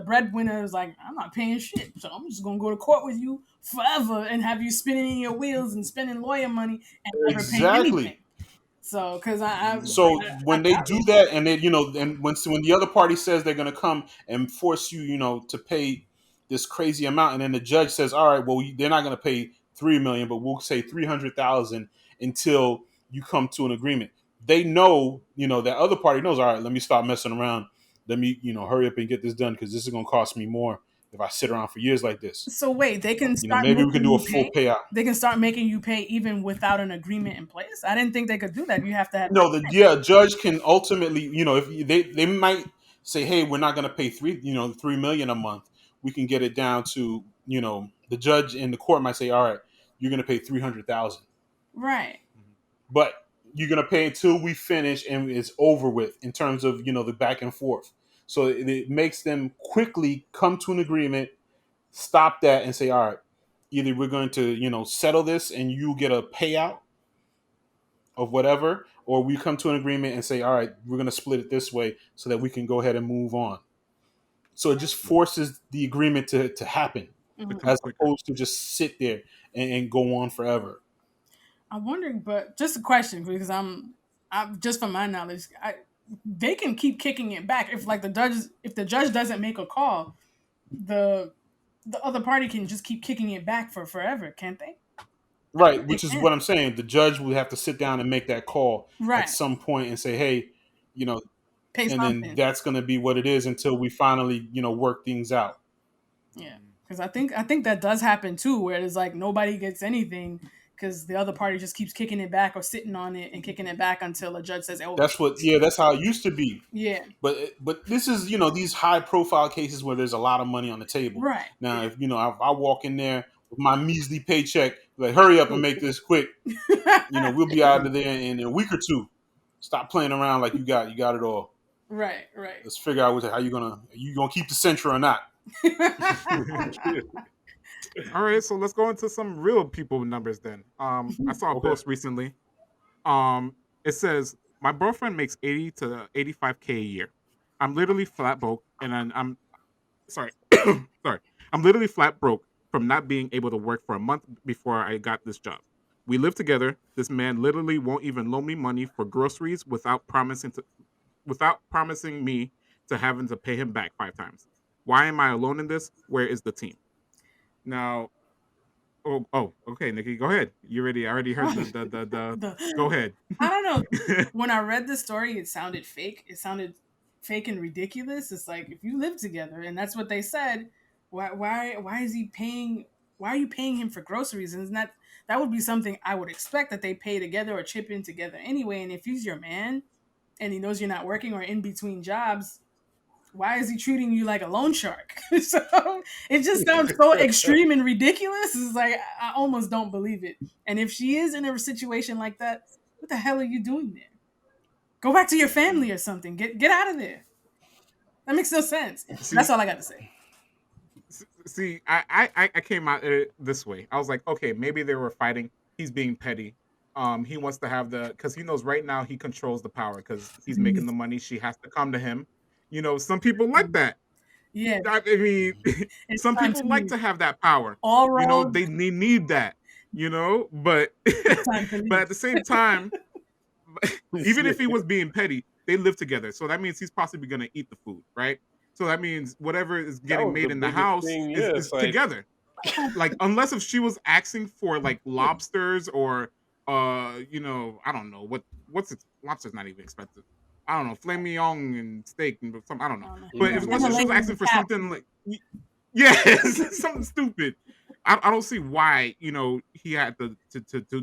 breadwinner is like, I'm not paying shit, so I'm just gonna go to court with you forever and have you spinning in your wheels and spending lawyer money and never pay anything. Exactly. So, because So I've when they do that, and they, and when the other party says they're going to come and force you, to pay this crazy amount, and then the judge says, "All right, well, they're not going to pay 3 million, but we'll say 300,000 until you come to an agreement." They know, that other party knows. All right, let me stop messing around. Let me, hurry up and get this done because this is going to cost me more if I sit around for years like this. So wait, they can start Maybe we can making do a you full pay. payout. They can start making you pay even without an agreement in place. I didn't think they could do that. You have to have an No, the agreement. yeah judge can ultimately, if they might say, hey, we're not going to pay 3 million a month. We can get it down to, the judge in the court might say, all right, you're going to pay 300,000, Right. but you're going to pay until we finish and it's over with in terms of the back and forth. So it makes them quickly come to an agreement, stop that, and say, all right, either we're going to settle this and you get a payout of whatever, or we come to an agreement and say, all right, we're going to split it this way so that we can go ahead and move on. So it just forces the agreement to happen To Mhm. come as quicker. opposed to just sit there and go on forever. I'm wondering, but just a question, because I'm just from my knowledge, they can keep kicking it back if like if the judge doesn't make a call, the the other party can just keep kicking it back for forever, can't they? I Right, think they which is can. what I'm saying. The judge would have to sit down and make that call at Right. some point and say, hey, you know, Pay and then something. that's going to be what it is until we finally, work things out. Yeah, because I think that does happen too, where it's like nobody gets anything because the other party just keeps kicking it back or sitting on it and kicking it back until a judge says, "Oh, That's how it used to be. yeah, But this is these high profile cases where there's a lot of money on the table. right, Now, yeah." if I walk in there with my measly paycheck, like hurry up and make this quick, we'll be out of there in a week or two. Stop playing around like you got it all. Right, right. Let's figure out how you gonna keep the Centra or not. All right, so let's go into some real people numbers then. I saw a Okay. post recently. It says my boyfriend makes 80 to 85K a year. I'm literally flat broke, and I'm sorry, sorry. I'm literally flat broke from not being able to work for a month before I got this job. We live together. This man literally won't even loan me money for groceries without promising me to having to pay him back 5 times. Why am I alone in this? Where is the team? Now, okay, Nikki, go ahead. You ready? I already heard the. Go the ahead. I don't know. When I read the story, it sounded fake. It sounded fake and ridiculous. It's like, if you live together and that's what they said, why is he paying? Why are you paying him for groceries? And isn't that would be something I would expect that they pay together or chip in together anyway. And if he's your man and he knows you're not working or in between jobs, why is he treating you like a loan shark? So it just sounds so extreme and ridiculous. It's like I almost don't believe it. And if she is in a situation like that, what the hell are you doing there? Go back to your family or something. Get out of there. That makes no sense. See, That's all I got to say. see, I came out this way. I was like, okay, maybe they were fighting. He's being petty. He wants to have because he knows right now he controls the power because he's making the money. She has to come to him. Some people like that. Yeah, I mean, it's some time to people like leave. to have that power. All roads. They need that. But Time to leave. but at the same time, even if he was being petty, they live together. So that means he's possibly going to eat the food, right? So that means whatever is getting was made the in the biggest house thing, is, yeah, is it's like- together. Like, unless if she was asking for like lobsters or I don't know what's it, lobster's not even expensive. I don't know, filet mignon and steak and something. I don't know. But Yeah. unless if she was asking for something like, something stupid, I don't see why he had to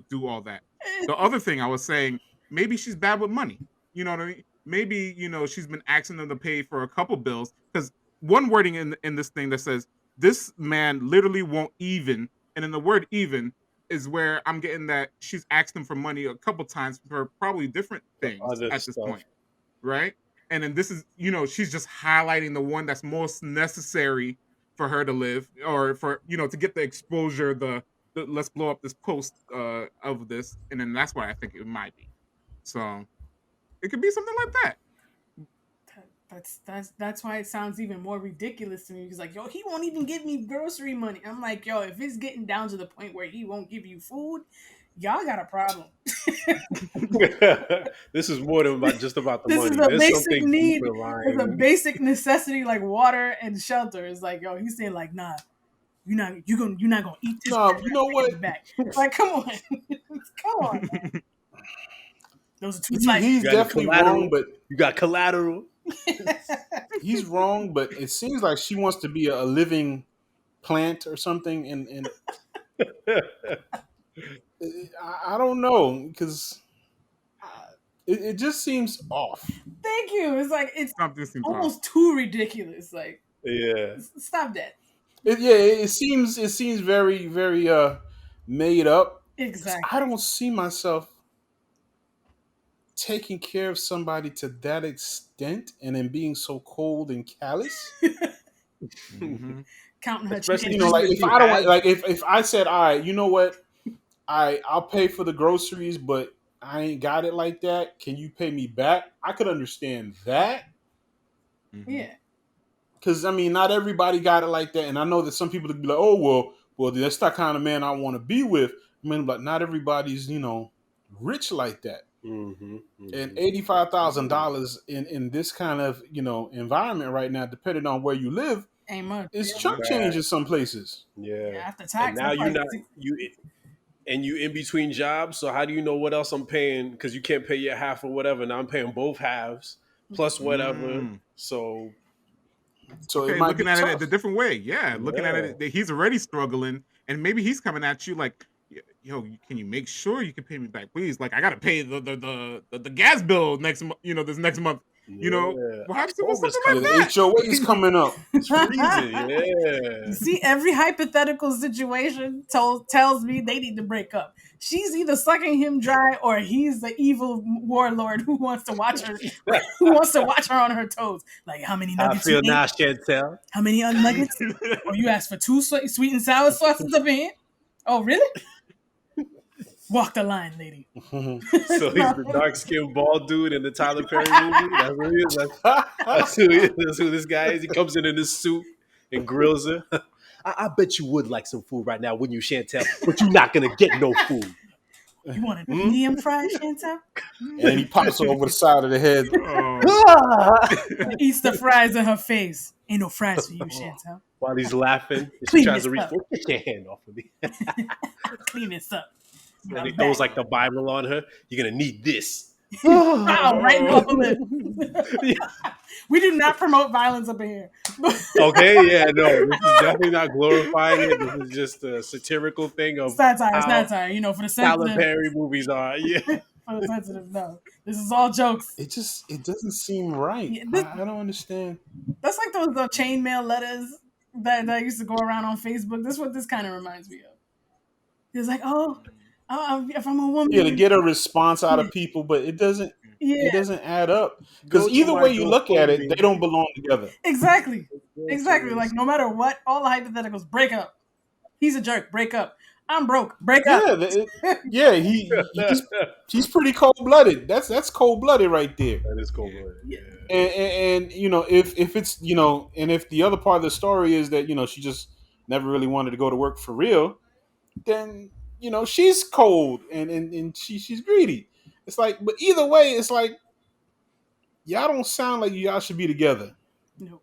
do all that. The other thing I was saying, maybe she's bad with money. You know what I mean? Maybe she's been asking them to pay for a couple bills because one wording in this thing that says this man literally won't even, and in the word even is where I'm getting that she's asked him for money a couple times for probably different things other at this stuff. point, right? And then this is she's just highlighting the one that's most necessary for her to live or for to get the exposure, the let's blow up this post of this, and then that's what I think it might be. So it could be something like that. That's why it sounds even more ridiculous to me because like, yo, he won't even give me grocery money. I'm like, yo, if it's getting down to the point where he won't give you food, y'all got a problem. This is more than just about the This money. is a There's basic something need. deeper lying. It's a basic necessity like water and shelter. It's like, yo, he's saying like, nah, you're not gonna eat this. No, you know what? Back. Like, come on, come on. Man. Those are two sides. He's definitely wrong, but you got collateral. He's wrong, but it seems like she wants to be a living plant or something, and I don't know because it just seems off. Thank you. It's like it's Something almost too ridiculous. Like, Yeah, stop that. It seems very very made up. Exactly. I don't see myself taking care of somebody to that extent and then being so cold and callous. Mm-hmm. Counting her especially chickens. Like if I don't like if I said, all right, you know what, I'll pay for the groceries, but I ain't got it like that. Can you pay me back? I could understand that. Mm-hmm. Yeah. Because I mean, not everybody got it like that, and I know that some people would be like, "Oh, well, that's not kind of man I want to be with." I mean, but not everybody's rich like that. Mm-hmm, mm-hmm. And $85,000 in this kind of environment right now, depending on where you live, Ain't much. is chump change in some places. Yeah. After tax, And now you in between jobs. So how do you know what else I'm paying? Because you can't pay your half or whatever. Now I'm paying both halves plus whatever. So it okay, might looking be at tough. it a different way. Yeah, looking at it, he's already struggling, and maybe he's coming at you like, yo, can you make sure you can pay me back, please? Like, I gotta pay the gas bill next month. This next month. What happens if it was something like that? The HOA is coming up. It's freezing. Yeah. You see, every hypothetical situation tells me they need to break up. She's either sucking him dry or he's the evil warlord who wants to watch her on her toes. Like, how many nuggets? I feel now, Chantel. How many nuggets? Oh, you asked for 2 sweet and sour sauces up in here? Oh, really? Walk the line, lady. So he's the dark-skinned bald dude in the Tyler Perry movie. That's what he is. That's who he is. That's who this guy is. He comes in his suit and grills her. I bet you would like some food right now, wouldn't you, Chantel? But you're not gonna get no food. You want a medium fried, Chantel? And he pops her over the side of the head. Eats the fries in her face. Ain't no fries for you, Chantel. While he's laughing, Clean she tries to this reach. up. Get your hand off of me. Clean this up. And he throws like the Bible on her. You're gonna need this. Wow, right in the lip. We do not promote violence up in here. Okay, yeah, no, this is definitely not glorifying it. This is just a satirical thing of satire, how for the Tyler sensitive. Perry movies are. Yeah, For the sensitive, no. This is all jokes. It doesn't seem right. Yeah, I don't understand. That's like those chainmail letters that used to go around on Facebook. That's what this kind of reminds me of. It's like, if I'm a woman. Yeah, to get a response out of people, but it doesn't. Yeah, It doesn't add up because Go to either my way you look at it, they GoFundMe. don't belong together. exactly. Exactly. Like Groceries. no matter what, all the hypotheticals, break up. He's a jerk, break up. I'm broke, break up. Yeah, yeah, he's pretty cold blooded. That's cold blooded right there. That is cold Yeah. blooded. Yeah. Yeah. And if it's and if the other part of the story is that she just never really wanted to go to work for real, then she's cold and she's greedy. It's like, but either way, it's like y'all don't sound like y'all should be together. No.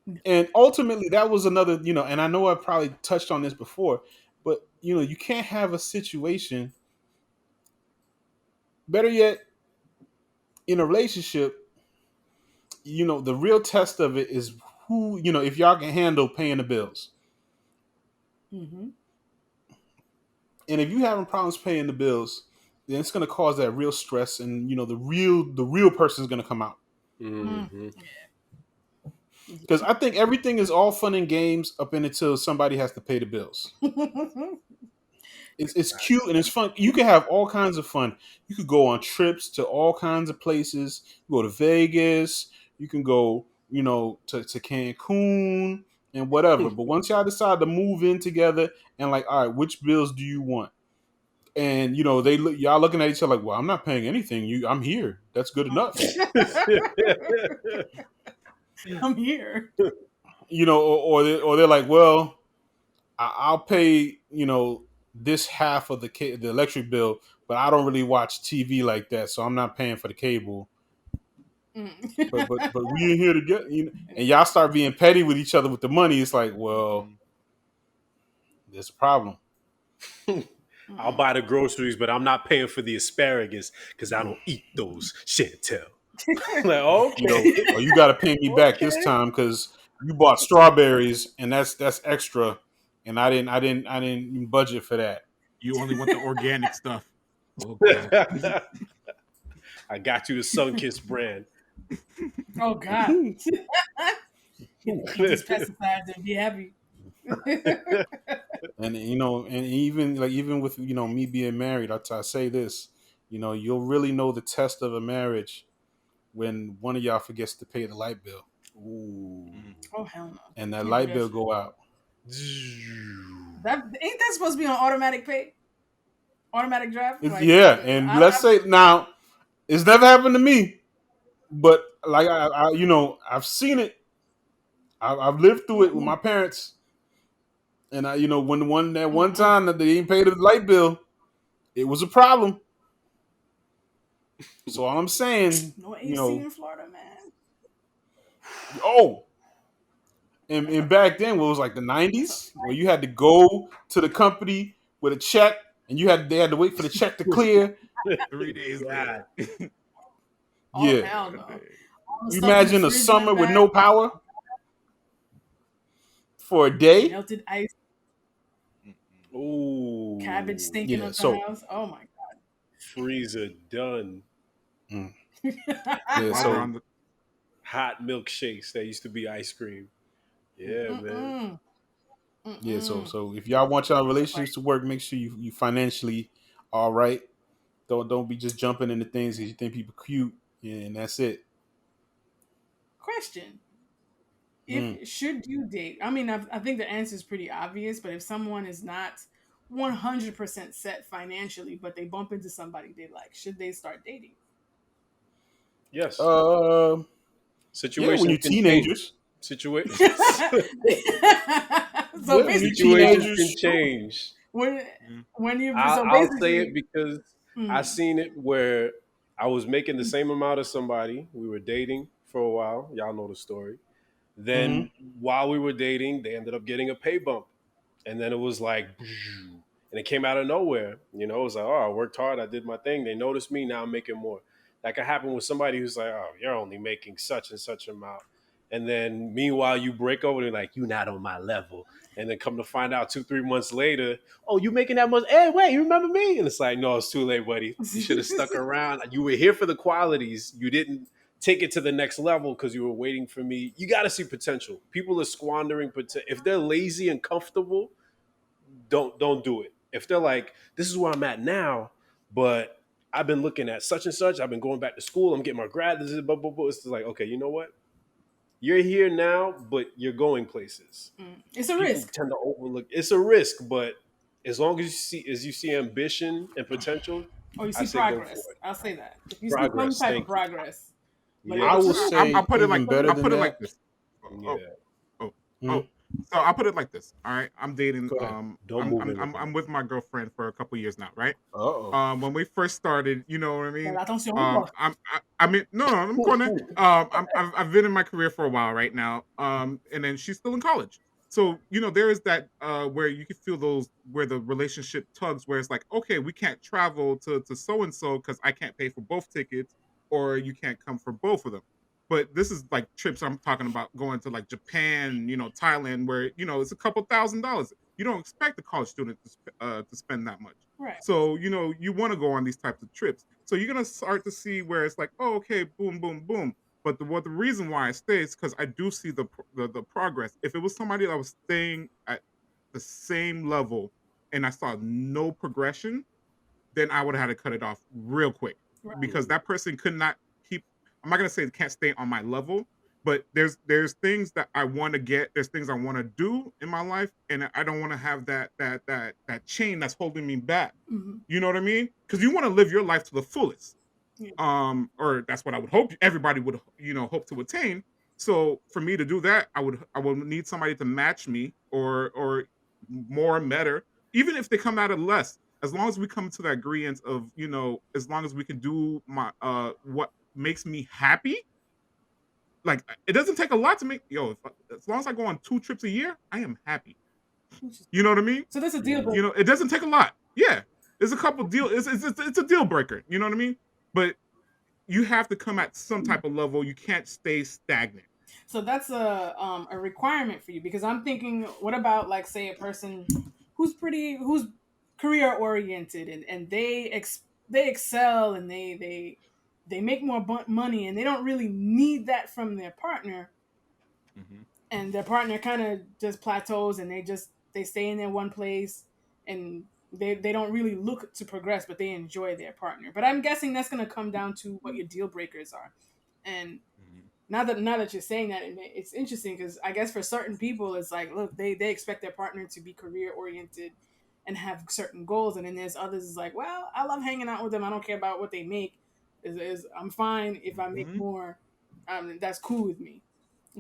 No. And ultimately, that was another, and I know I probably touched on this before, but you can't have a situation. Better yet, in a relationship, the real test of it is who, if y'all can handle paying the bills. Mm-hmm. And if you having problems paying the bills, then it's going to cause that real stress, and the real person is going to come out. Mm. Mm-hmm. Because I think everything is all fun and games up until somebody has to pay the bills. It's cute and it's fun. You can have all kinds of fun. You could go on trips to all kinds of places. You go to Vegas. You can go, to Cancun and whatever. But once y'all decide to move in together and like, all right, which bills do you want? And y'all looking at each other like, well, I'm not paying anything. I'm here. That's good enough. I'm here. Or they're like, well, I'll pay this half of the electric bill, but I don't really watch TV like that, so I'm not paying for the cable. Mm. But we in here together, and y'all start being petty with each other with the money. It's like, well, Mhm. there's a problem. I'll buy the groceries, but I'm not paying for the asparagus because I don't eat those. Chantel. Like, okay. Or you got to pay me back this Okay. time because you bought strawberries, and that's extra, and I didn't budget for that. You only want the organic stuff. Oh god. I got you the Sunkist brand. Oh God. Eat these pesticides and be happy. And even with me being married, I say this, you'll really know the test of a marriage when one of y'all forgets to pay the light bill, Ooh. Mhm. Oh hell no. and that Can't do light that bill shit. go out. That ain't that supposed to be on automatic pay? Automatic draft? Like Yeah, and let's say now it's never happened to me, but like I've seen it. I've lived through it with my parents, and when that one mm-mm. time that they didn't pay the light bill, it was a problem. So all I'm saying, No AC in Florida, man. oh, and back then, what was like the '90s, where you had to go to the company with a check, and they had to wait for the check to clear. 3 days God. later. Oh Yeah, hell no. All the you stuff in the imagine a fridge went summer with bad. no power for a day. Melted ice, cabbage Ooh. stinking Yeah, up the so house. Oh my Freezer done. mm, god. yeah, While we're so on the Hot milkshakes that used to be ice cream. Yeah, man. Mm-mm. yeah, so Mm-mm. so if y'all want y'all Like relationships to work, make sure you financially all right. Don't be just jumping into things because you think people cute, and that's it. question. Mm. If should you date? I mean, I think the answer is pretty obvious, but if someone is not 100% set financially, but they bump into somebody they like, should they start dating? Yes. Uh, yeah, when Situations you're can change. teenagers. So Yeah, when you're basically, Situations can teenagers. change. when Mhm. when you so I'll say it basically, because I mm, seen it where I was making the same amount as somebody. We were dating for a while. Y'all know the story. Hmm. Then while we were dating, they ended up getting a pay bump. And then it was like, and it came out of nowhere. It was like, oh, I worked hard. I did my thing. They noticed me. Now I'm making more. That could happen with somebody who's like, oh, you're only making such and such amount. And then meanwhile, you break over and like, you're not on my level. And then come to find out 2, 3 months later, oh, you making that much? Hey, wait, you remember me? And it's like, no, it's too late, buddy. You should have stuck around. You were here for the qualities. You didn't take it to the next level because you were waiting for me. You got to see potential. People are squandering potential. If they're lazy and comfortable, don't do it. If they're like, this is where I'm at now, but I've been looking at such and such. I've been going back to school. I'm getting my grad. This is blah, blah, blah. It's like, okay, you know what? You're here now, but you're going places. It's a People risk. tend to overlook. It's a risk, but as you see ambition and potential, Or you I see say go for progress. it. I'll say that. If you see some Progress. type of Thank you. progress, but if I it's will Yes. just I'll say put it even like better I'll than put it like that. this. Oh, Yeah. oh, Hmm? oh. So I'll put it like this. All right, I'm dating. Go ahead. Don't move in with me. I'm with my girlfriend for a couple years now, right? Uh-oh. When we first started, you know what I well, mean. attention, boss. I mean, no, I'm going to. I've been in my career for a while right now. And then she's still in college. So there is that where you can feel those where the relationship tugs, where it's like, okay, we can't travel to so and so because I can't pay for both tickets, or you can't come for both of them. But this is like trips I'm talking about going to like Japan, Thailand, where it's a couple $1,000s. You don't expect a college student to spend that much. Right. So, you want to go on these types of trips. So you're gonna start to see where it's like, oh, okay, boom, boom, boom. But the reason why I stay is because I do see the progress. If it was somebody that was staying at the same level and I saw no progression, then I would have had to cut it off real quick Right. because that person could not keep. I'm not gonna say they can't stay on my level, but there's things that I want to get. There's things I want to do in my life, and I don't want to have that chain that's holding me back. Mm-hmm. You know what I mean? Because you want to live your life to the fullest. Yeah. Or that's what I would hope everybody would hope to attain. So for me to do that, I would need somebody to match me or more better, even if they come out of less. As long as we come to that agreement of as long as we can do my what makes me happy. Like it doesn't take a lot to make as long as I go on 2 trips a year, I am happy. You know what I mean? So that's a deal breaker. It doesn't take a lot. Yeah, there's a couple deal. It's a deal breaker. You know what I mean? But you have to come at some type of level. You can't stay stagnant. So that's a requirement for you because I'm thinking, what about like say a person who's career oriented and they excel and they make more money and they don't really need that from their partner, Mm-hmm. and their partner kind of just plateaus and they stay in their one place and they don't really look to progress, but they enjoy their partner. But I'm guessing that's going to come down to what your deal breakers are. And Mm-hmm. now that you're saying that, it's interesting because I guess for certain people it's like, look, they expect their partner to be career oriented and have certain goals, and then there's others is like, well, I love hanging out with them, I don't care about what they make, is I'm fine if I make Mm-hmm. more, that's cool with me.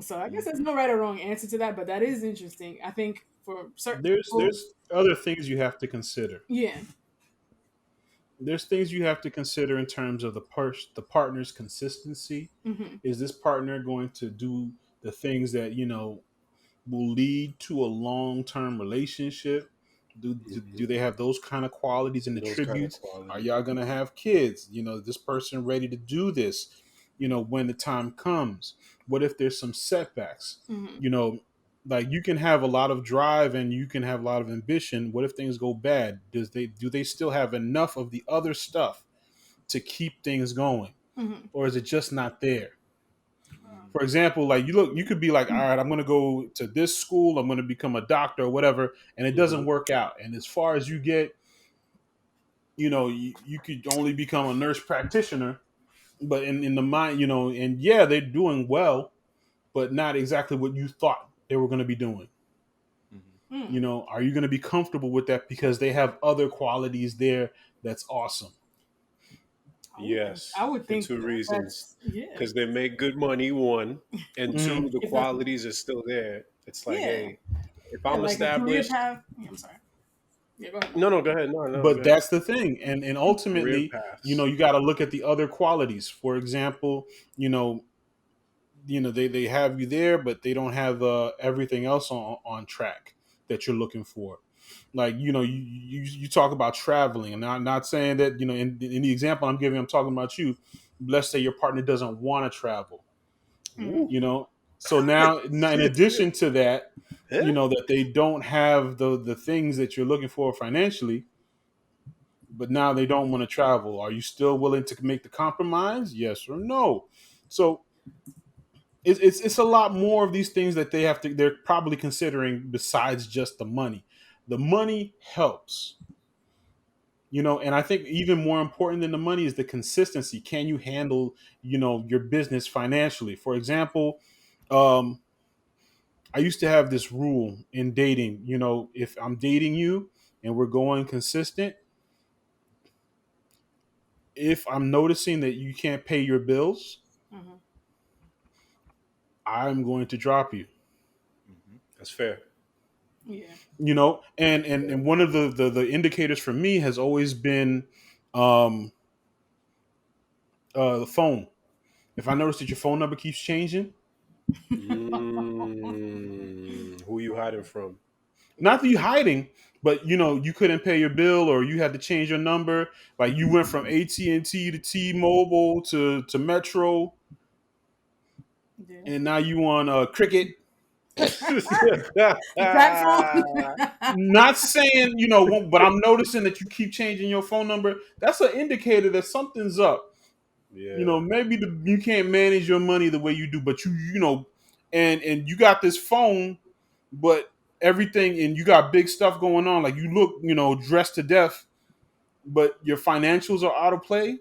So I guess there's Mm-hmm. no right or wrong answer to that, but that is interesting. I think for certain people, There's other things you have to consider. yeah. There's things you have to consider in terms of the partner's consistency. Mm-hmm. Is this partner going to do the things that will lead to a long-term relationship? Do they have those kind of qualities and Those kind of attributes? Are qualities. y'all going to have kids? This person ready to do this, when the time comes? What if there's some setbacks? Mm-hmm. You know, like you can have a lot of drive and you can have a lot of ambition. What if things go bad? Do they still have enough of the other stuff to keep things going? Mm-hmm. Or is it just not there? Mm-hmm. For example, like you could be like, all right, I'm going to go to this school, I'm going to become a doctor or whatever, and it Mm-hmm. doesn't work out. And as far as you get, you could only become a nurse practitioner, but in the mind, and yeah, they're doing well, but not exactly what you thought they were going to be doing. Mm-hmm. Mm. Are you going to be comfortable with that because they have other qualities there that's awesome? I Yes, would for think two reasons. that's yeah. Because they make good money, one, and Hmm. two, the If that's qualities are still there. It's like, yeah. hey, if And I'm like a career established, path. Yeah, I'm sorry. Yeah, go ahead. no, no, go ahead, no, no, go But ahead. that's the thing, and Career ultimately, paths. you got to look at the other qualities. For example, you know, they have you there, but they don't have everything else on track that you're looking for. Like you talk about traveling, and I'm not saying that in the example I'm giving, I'm talking about you. Let's say your partner doesn't want to travel, Mm-hmm. Ooh, so now in shit. addition to that, Yeah. that they don't have the things that you're looking for financially, but now they don't want to travel. Are you still willing to make the compromise? Yes or no? So it's a lot more of these things that they're probably considering besides just the money. The money helps, And I think even more important than the money is the consistency. Can you handle, your business financially? For example, um, I used to have this rule in dating. If I'm dating you and we're going consistent, if I'm noticing that you can't pay your bills, Mm-hmm. I'm going to drop you. Hmm. That's fair. Yeah. And one of the indicators for me has always been um, the phone. If I notice that your phone number keeps changing, Who you hiding from? not that you hiding, but you couldn't pay your bill or you had to change your number. Like you went from AT&T to T-Mobile to Metro, Yeah. and now you on Cricket. The crack phone. Not saying but I'm noticing that you keep changing your phone number. That's an indicator that something's up. Yeah. Maybe you can't manage your money the way you do, but and you got this phone, but everything, and you got big stuff going on. Like you look, dressed to death, but your financials are out of play.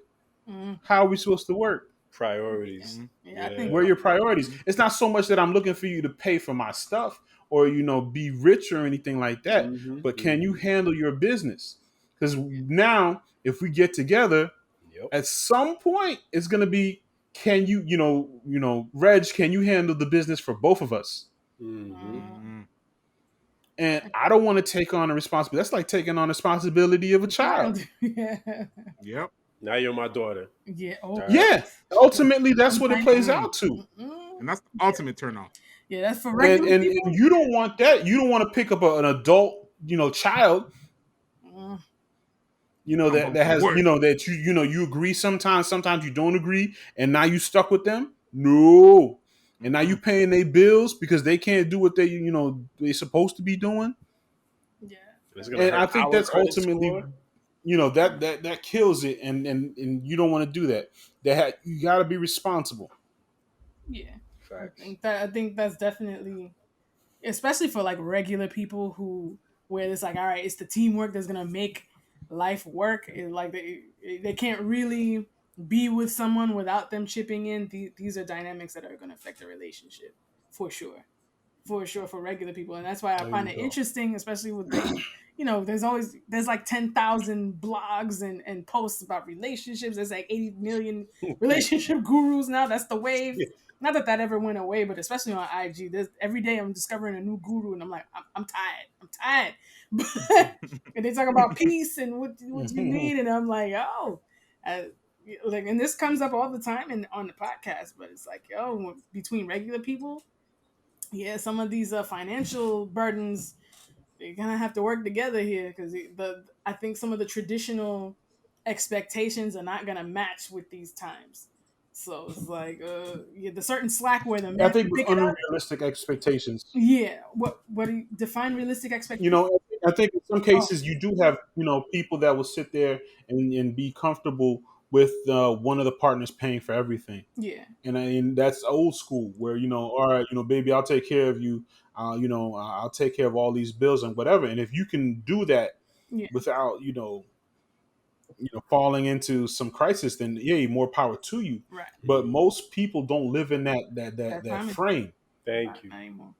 Mm, How are we supposed to work? yeah. Priorities. Yeah. I think. Where are Yeah. your priorities? Hmm. It's not so much that I'm looking for you to pay for my stuff or be rich or anything like that, but can you Hmm. handle your business? Because now, if we get together, Yep. at some point, it's going to be, can you, Reg, can you handle the business for both of us? Hmm. Uh, Hmm. And I don't want to take on a responsibility. That's like taking on the responsibility of a the child. child. Yeah. Yep. Now you're my daughter. Yeah. All Oh. right. Yeah, ultimately, that's what it Sometimes. plays Mm. out to. Mm-mm. And that's the Yeah. ultimate turn off. Yeah. That's for and regular and, people. and you don't want that. You don't want to pick up an adult, child, Mm, Come that home from has, work. that you agree sometimes you don't agree, and now you stuck with them. No, and now you Mm-mm. paying their bills because they can't do what they supposed to be doing. yeah. It's gonna And hurt I think our that's credit ultimately, score. that kills it, and you don't want to do that. You got to be responsible. Yeah. Facts. I think that's definitely, especially for like regular people who, where it's like, all right, it's the teamwork that's gonna make life work. Like they can't really be with someone without them chipping in. These are dynamics that are gonna affect the relationship for sure. For sure, for regular people, and that's why I There find you it go. interesting, especially with like, there's like 10,000 blogs and posts about relationships. There's like 80 million relationship gurus now. That's the wave. Not that that ever went away, but especially on IG, there's every day I'm discovering a new guru, and I'm like, I'm tired. I'm tired. But and they talk about peace and what you need, and I'm like, oh, uh, like, and this comes up all the time and on the podcast, but it's like, yo, between regular people, yeah, some of these financial burdens, you're gonna have to work together here because I think some of the traditional expectations are not gonna match with these times. So it's like yeah, the certain slack where the I men think can with pick it up. unrealistic expectations. Yeah, what do you define realistic expectations? I think in some Oh, cases you do have, people that will sit there and be comfortable with one of the partners paying for everything. yeah, And that's old school where, all right, baby, I'll take care of you. I'll take care of all these bills and whatever. And if you can do that yeah, without, falling into some crisis, then yeah, more power to you. right. But most people don't live in That that time is frame. Thank not you. anymore.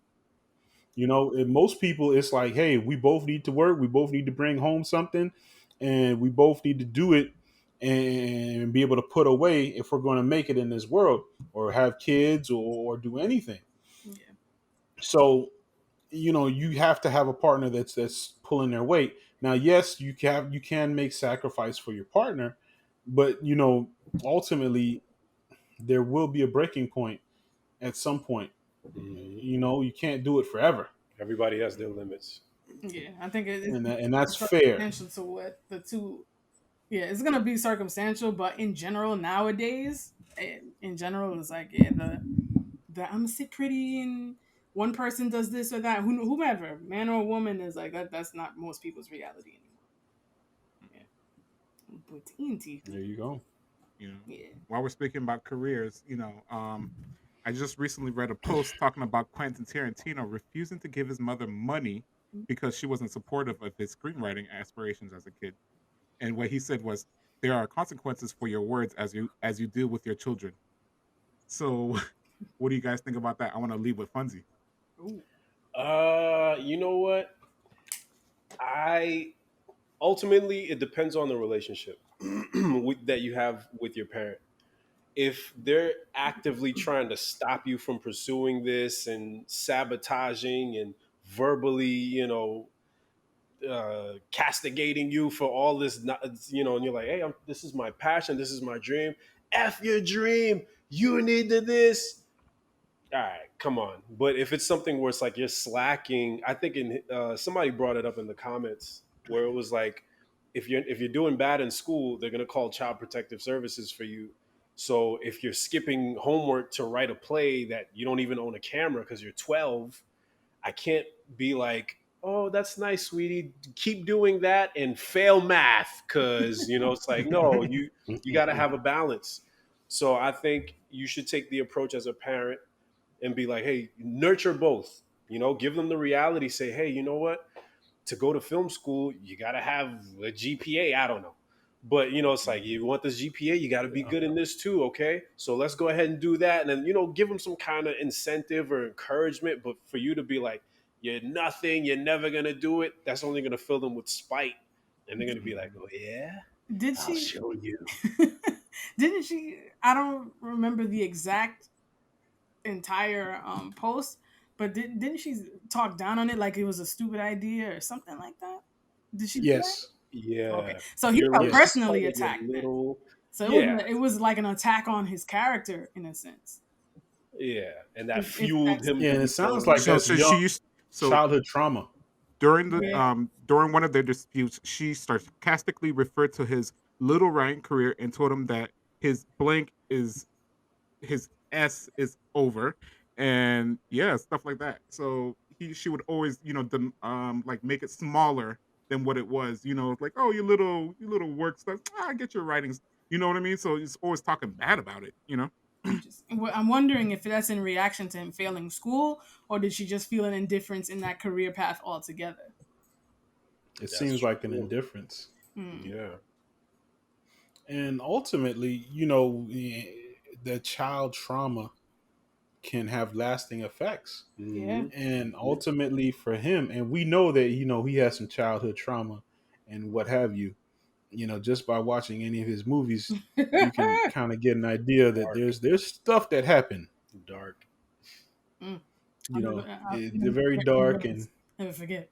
And most people, it's like, hey, we both need to work. We both need to bring home something, and we both need to do it and be able to put away if we're going to make it in this world or have kids or do anything. Yeah, So, you have to have a partner that's pulling their weight. Now, yes, you can make sacrifice for your partner, but ultimately there will be a breaking point at some point. Hmm. You can't do it forever, Everybody has their limits. yeah. I think and that's it's fair. circumstantial to what the two. Yeah, it's gonna be circumstantial, but in general nowadays, in general, it's like, yeah, the I'm gonna sit pretty and one person does this or that, whomever, man or woman, is like that. That's not most people's reality anymore. Yeah, but There you go. You know, yeah, while we're speaking about careers, I just recently read a post talking about Quentin Tarantino refusing to give his mother money because she wasn't supportive of his screenwriting aspirations as a kid. and what he said was, "There are consequences for your words as you deal with your children." So, what do you guys think about that? I want to leave with Funzy. Ooh. You know what? I ultimately it depends on the relationship that you have with your parent. If they're actively trying to stop you from pursuing this and sabotaging and verbally, castigating you for all this, and you're like, hey, this is my passion, this is my dream. F your dream. You need to this. All right, come on. But if it's something where it's like you're slacking, I think somebody brought it up in the comments where it was like, if you're doing bad in school, they're gonna call Child Protective Services for you. So if you're skipping homework to write a play that you don't even own a camera because you're 12, I can't be like, oh, that's nice, sweetie. Keep doing that and fail math because it's like no, you got to have a balance. So I think you should take the approach as a parent and be like, hey, nurture both. Give them the reality. Say, hey, you know what? To go to film school, you got to have a GPA. I don't know. But, it's like, you want this GPA, you got to be Yeah. good in this too, okay? So let's go ahead and do that. And then, give them some kind of incentive or encouragement. But for you to be like, you're nothing, you're never going to do it, that's only going to fill them with spite. And they're going to be like, oh, yeah? Did I'll she? show you. Didn't she? I don't remember the exact entire post, but didn't she talk down on it like it was a stupid idea or something like that? Did she do that? Yes. Okay, Yeah. so he You're felt she's Yes. personally calling you attacked then. little. So Yeah. it was like an attack on his character in a sense. Yeah. And that If fueled that's him Yeah, to and be it sounds telling like you. So that's so young she used so childhood trauma. yeah. during one of their disputes, she sarcastically referred to his little writing career and told him that his blank is his S is over, and yeah, stuff like that. So she would always, like make it smaller than what it was. Like, oh, you little work stuff. I get your writings. You know what I mean? So he's always talking bad about it. Interesting. Well, I'm wondering if that's in reaction to him failing school, or did she just feel an indifference in that career path altogether? It That's seems like an true. indifference. Hmm. Yeah. And ultimately, the child trauma can have lasting effects. Yeah. Hmm. And Yeah. ultimately for him, and we know that, he has some childhood trauma and what have you. Just by watching any of his movies, you can kind of get an idea that Dark. there's stuff that happened. Dark. Mm. I'll They're very dark, and never forget.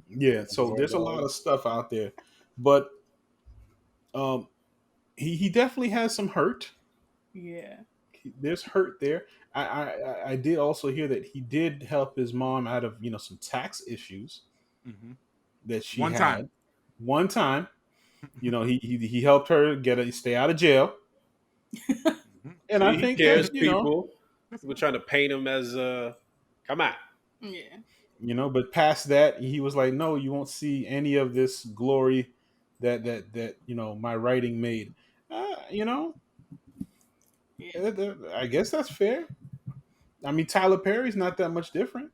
yeah, so War there's a lot dog. of stuff out there. But um he definitely has some hurt. Yeah. There's hurt there. I did also hear that he did help his mom out of some tax issues Hmm. that she One time. had one time. He helped her stay out of jail, Hmm. and I See, he think cares, that people. That's People good. trying to paint him as come on. Yeah. but past that, he was like, no, you won't see any of this glory that my writing made. You know, Yeah. I guess that's fair. I mean, Tyler Perry's not that much different.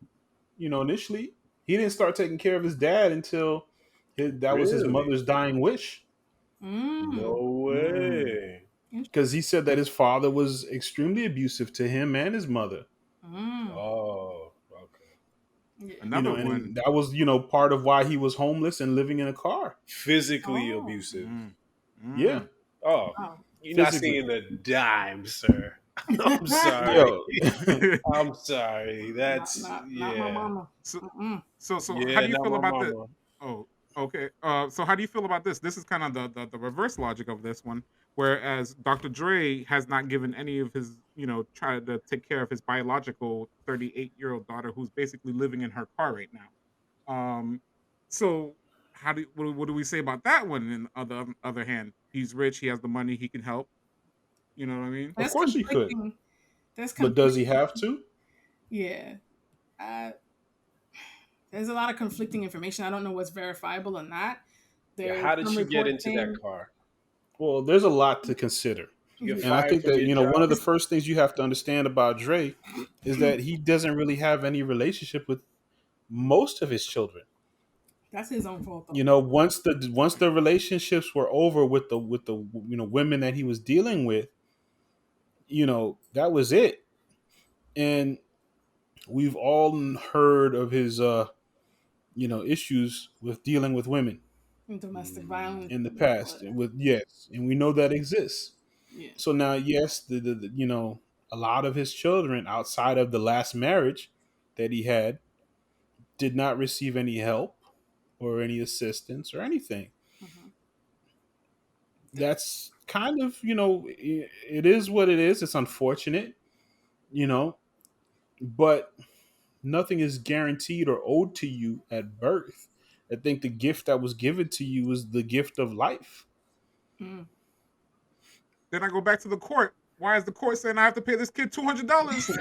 Initially, he didn't start taking care of his dad until that was his Really? mother's dying wish. Mm. No Mm. way. Because he said that his father was extremely abusive to him and his mother. Mm. Oh, okay. Yeah. Another And one. that was part of why he was homeless and living in a car. Physically Oh. abusive. Mm, Yeah, mm. Oh, Wow. you're not physically. seeing a dime, sir. I'm sorry. Yo, I'm sorry. That's Not my yeah. mama. so Mm-mm. how Yeah, do you not feel my about this? mama. Oh, okay. So how do you feel about this? This is kind of the reverse logic of this one. Whereas Dr. Dre has not given any of his, tried to take care of his biological 38-year-old daughter who's basically living in her car right now. So what do we say about that one? In other hand, he's rich, he has the money, he can help. You know what I mean? of That's course he could. conflicting. That's But does he conflicting. have to? Yeah. Uh, there's a lot of conflicting information. I don't know what's verifiable or not. Yeah, There's how did some she get reports into that saying, car? Well, there's a lot to consider. She get And I fired think from that, your one of job? the first things you have to understand about Dre is that he doesn't really have any relationship with most of his children. That's his own fault though. You know, once the relationships were over with the women that he was dealing with, that was it. And we've all heard of his issues with dealing with women And domestic Mm, violence in the and all of past, that. yes, and we know that exists. Yeah. So now, yes, a lot of his children outside of the last marriage that he had did not receive any help or any assistance or anything. Hmm. That's kind of, it is what it is. It's unfortunate, you know, but nothing is guaranteed or owed to you at birth. I think the gift that was given to you is the gift of life. Mm. Then I go back to the court. Why is the court saying I have to pay this kid $200?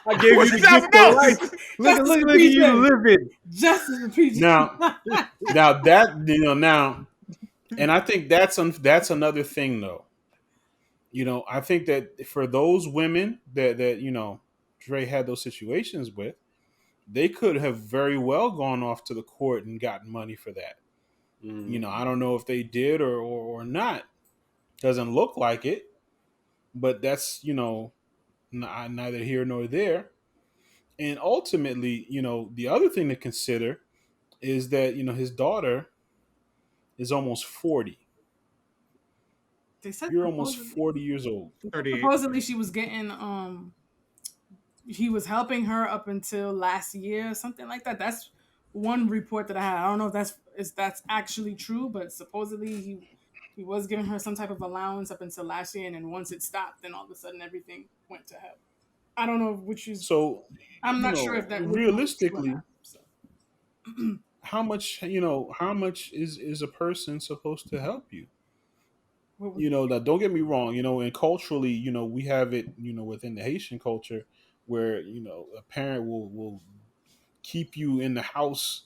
I gave Two you the hundred thousand gift of dollars. life. Justice for Look at you PJ. living. Justice for PJ. Now, now that now, and I think that's another thing though. I think that for those women that Dre had those situations with, they could have very well gone off to the court and gotten money for that. I Mm, don't know if they did or not. Doesn't look like it, but that's neither here nor there. And ultimately, the other thing to consider is that his daughter is almost 40. They said You're almost supposedly, 40 years old. they said 38. supposedly she was getting he was helping her up until last year, something like that. That's one report that I had. I don't know if that's actually true, but supposedly he was giving her some type of allowance up until last year, and then once it stopped, then all of a sudden everything went to hell. I don't know which is. So, I'm not sure if that which one is true or realistically, not. So. how much is a person supposed to help you? What would Now don't get me wrong, and culturally, we have it, within the Haitian culture where, a parent will keep you in the house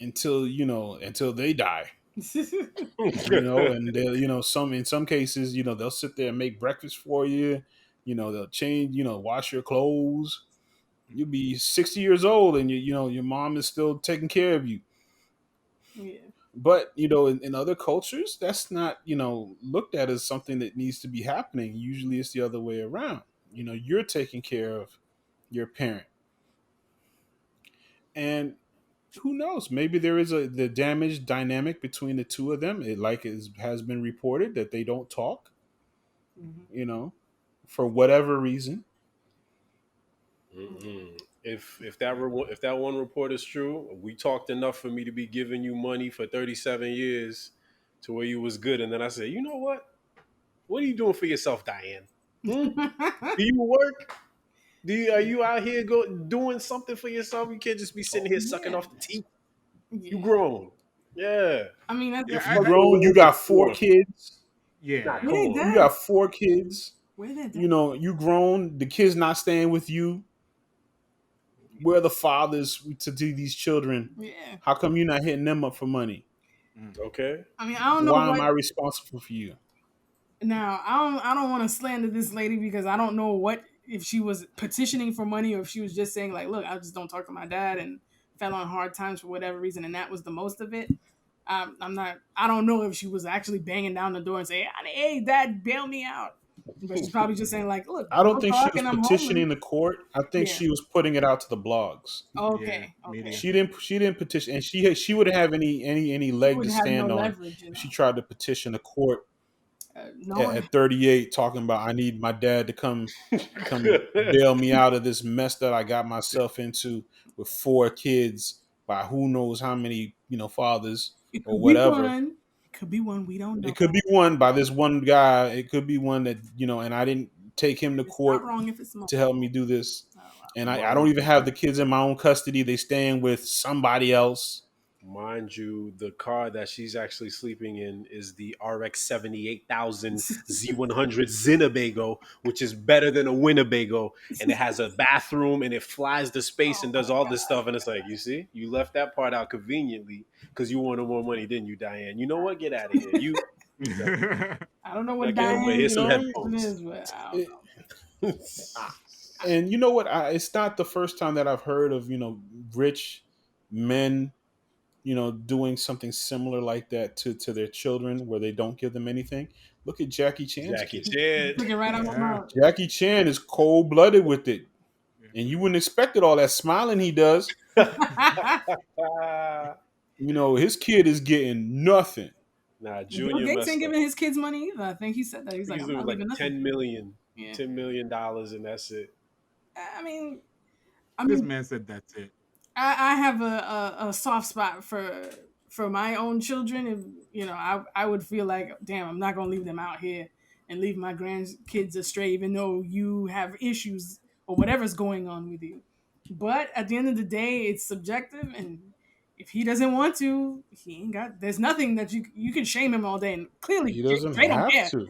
until they die. And they some in some cases, they'll sit there and make breakfast for you. They'll change, wash your clothes. You'll be 60 years old and your mom is still taking care of you. yeah. But in other cultures, that's not looked at as something that needs to be happening. Usually it's the other way around. You're taking care of your parent. And who knows, maybe there is the damaged dynamic between the two of them. Has been reported that they don't talk, Hmm. you know for whatever reason. Yeah. mm-mm. If that one report is true, we talked enough for me to be giving you money for 37 years to where you was good, and then I said, you know what? What are you doing for yourself, Diane? Hmm? Do you work? Are you out here doing something for yourself? You can't just be sitting here sucking Yeah. off the teeth. You Yeah. grown. Yeah. I mean, Yeah, Your You I husband grown, you was a got four form. kids. Nah, yeah. come where they on. You dead? got 4 kids. Where they dead? You grown, the kids not staying with you. Where are the fathers to do these children? Yeah. How come you're not hitting them up for money? Mm. Okay. I mean, I don't know Why am what. I responsible for you? Now, I don't want to slander this lady because I don't know what if she was petitioning for money or if she was just saying like, look, I just don't talk to my dad and fell on hard times for whatever reason, and that was the most of it. I'm not. I don't know if she was actually banging down the door and saying, "Hey, dad, bail me out," but she's probably just saying like, "Look, I don't no think she talk was and I'm homeless." petitioning the court. I think Yeah. she was putting it out to the blogs. Yeah, Okay. Okay. media. She didn't petition, and she wouldn't have any She leg would to have no stand on leverage, if she tried to petition the court no at, one. at 38, talking about I need my dad to come bail me out of this mess that I got myself into with 4 kids by who knows how many fathers It or could be whatever. one. It could be one. We don't It know. could be one by this one guy. It could be one that and I didn't take him to It's not court wrong if it's small. to help me do this. And I don't mind, even have the kids in my own custody. They staying with somebody else. mind you, the car that she's actually sleeping in is the RX 78,000 Z100 Zinnebago, which is better than a Winnebago. And it has a bathroom and it flies the space Oh and my does all this god. stuff. And it's like, you see, you left that part out conveniently because you wanted more money, didn't you, Diane? You know what? Get out of here. You. I don't know what Okay, but Diane's here's some situation headphones. is, but I don't It, know. and you know what? It's not the first time that I've heard of rich men doing something similar like that to their children, where they don't give them anything. Look at Jackie Chan's Jackie kid. Chan. Took it right out my Yeah. mouth. Jackie Chan is cold blooded with it, Yeah. and you wouldn't expect it. All that smiling he does. Ah, His kid is getting nothing. nah, Bill Junior Gates ain't messed up. giving his kids money either. I think he said that. I He's think like, it I'm was not like leaving nothing. 10 million, Yeah. $10 million, and that's it. I mean, I This mean, man said that's it. I have a soft spot for my own children. If I would feel like, damn, I'm not gonna leave them out here and leave my grandkids astray, even though you have issues or whatever's going on with you. But at the end of the day, it's subjective, and if he doesn't want to, he ain't got. There's nothing that you can shame him all day, and clearly He doesn't Dre don't have care. to.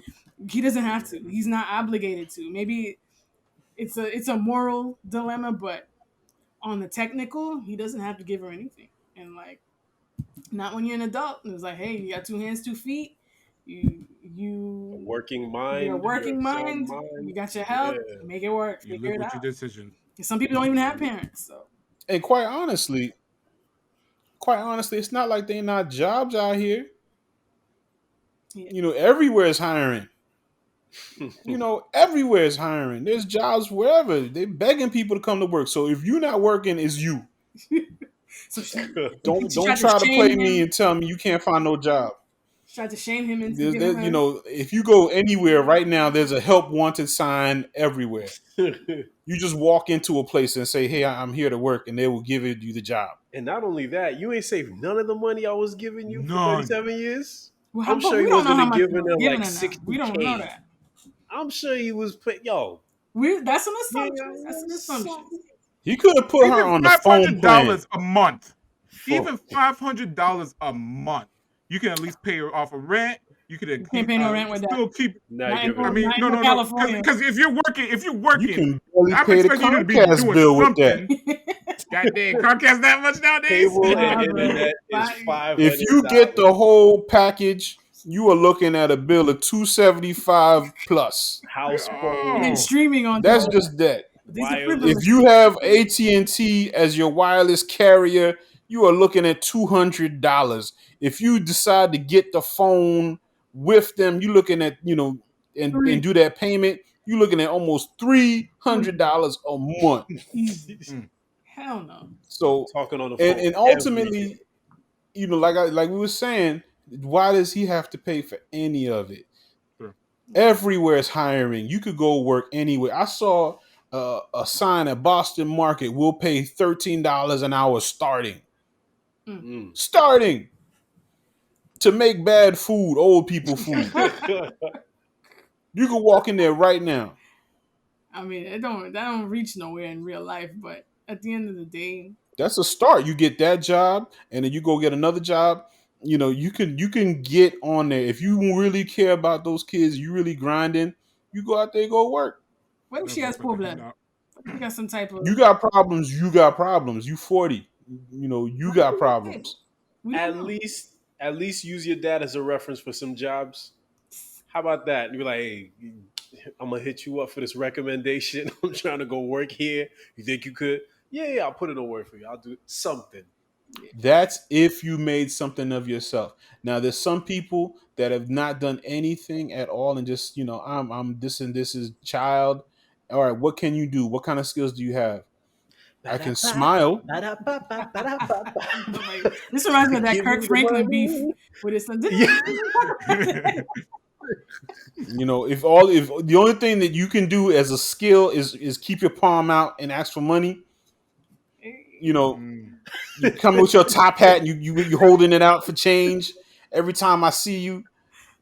He doesn't have to. He's not obligated to. Maybe it's a moral dilemma, but on the technical, he doesn't have to give her anything. And like, not when you're an adult. And it's like, hey, you got 2 hands, 2 feet. A You working you're a mind, you're working of sound mind. mind. You got your Yeah. health. Make it work. You Figure live it with out. your decisions. And some people don't even have parents. So And quite honestly, it's not like they're not jobs out here. yeah. Everywhere is hiring. Everywhere is hiring. There's jobs wherever. They're begging people to come to work. So if you're not working, it's you. So Don't she don't tried to try to play shame me him. and tell me you can't find no job. She tried to shame him into There's, giving there, her. if you go anywhere right now, there's a help wanted sign everywhere. You just walk into a place and say, "Hey, I'm here to work," and they will give you the job. And not only that, you ain't saved none of the money I was giving you for None. 37 years. Well, I'm but sure we he don't know wasn't how much he giving was her giving like her now. We don't know 60K. that. I'm sure he was yo. That's an Yeah, assumption. That's an assumption. He could have put her Even on the five phone hundred plan. dollars a month. fuck. Even $500 a month. You can at least pay her off of rent. You could You can't pay no rent with that. still keep. Not Not in, giving I him. mean, not in no, California. because if you're You working, can barely I'm pay the expecting you to be Comcast doing bill with that. something. Goddamn, Comcast that much nowadays? Cable Nah, and bro. internet is If $500. you get the whole package, you are looking at a bill of $275 plus. House And then phone, Oh, streaming on That's top. just that. These are wireless. If privileged. you have AT&T as your wireless carrier, you are looking at $200. If you decide to get the phone with them, you're looking at and Three do that payment, you're looking at almost $300 a month. easy. mm, Hell no. So, Talking on the and phone and every day. ultimately, like we were saying, why does he have to pay for any of it? sure. Everywhere is hiring. You could go work anywhere. I saw a sign at Boston Market. We'll pay $13 an hour starting. Mm. Starting to make bad food, old people food. You can walk in there right now. I mean, that don't reach nowhere in real life, but at the end of the day, That's a start. You get that job, and then you go get another job. You can get on there if you really care about those kids. You really grinding. You go out there, go work. what if They'll she go has put the problem? hand out. What if she got some type of You got problems. You got problems. You 40. You got table? problems. We don't at know. least use your dad as a reference for some jobs. How about that? You're like, hey, I'm gonna hit you up for this recommendation. I'm trying to go work here. You think you could? Yeah, I'll put in a word for you. I'll do something. That's if you made something of yourself. Now, there's some people that have not done anything at all, and just I'm this and this is child. All right, what can you do? What kind of skills do you have? I can smile. This reminds me of that Give me Kirk the Franklin beef money. with his son. Yeah. If the only thing that you can do as a skill is keep your palm out and ask for money. Mm, You come with your top hat and you holding it out for change every time I see you.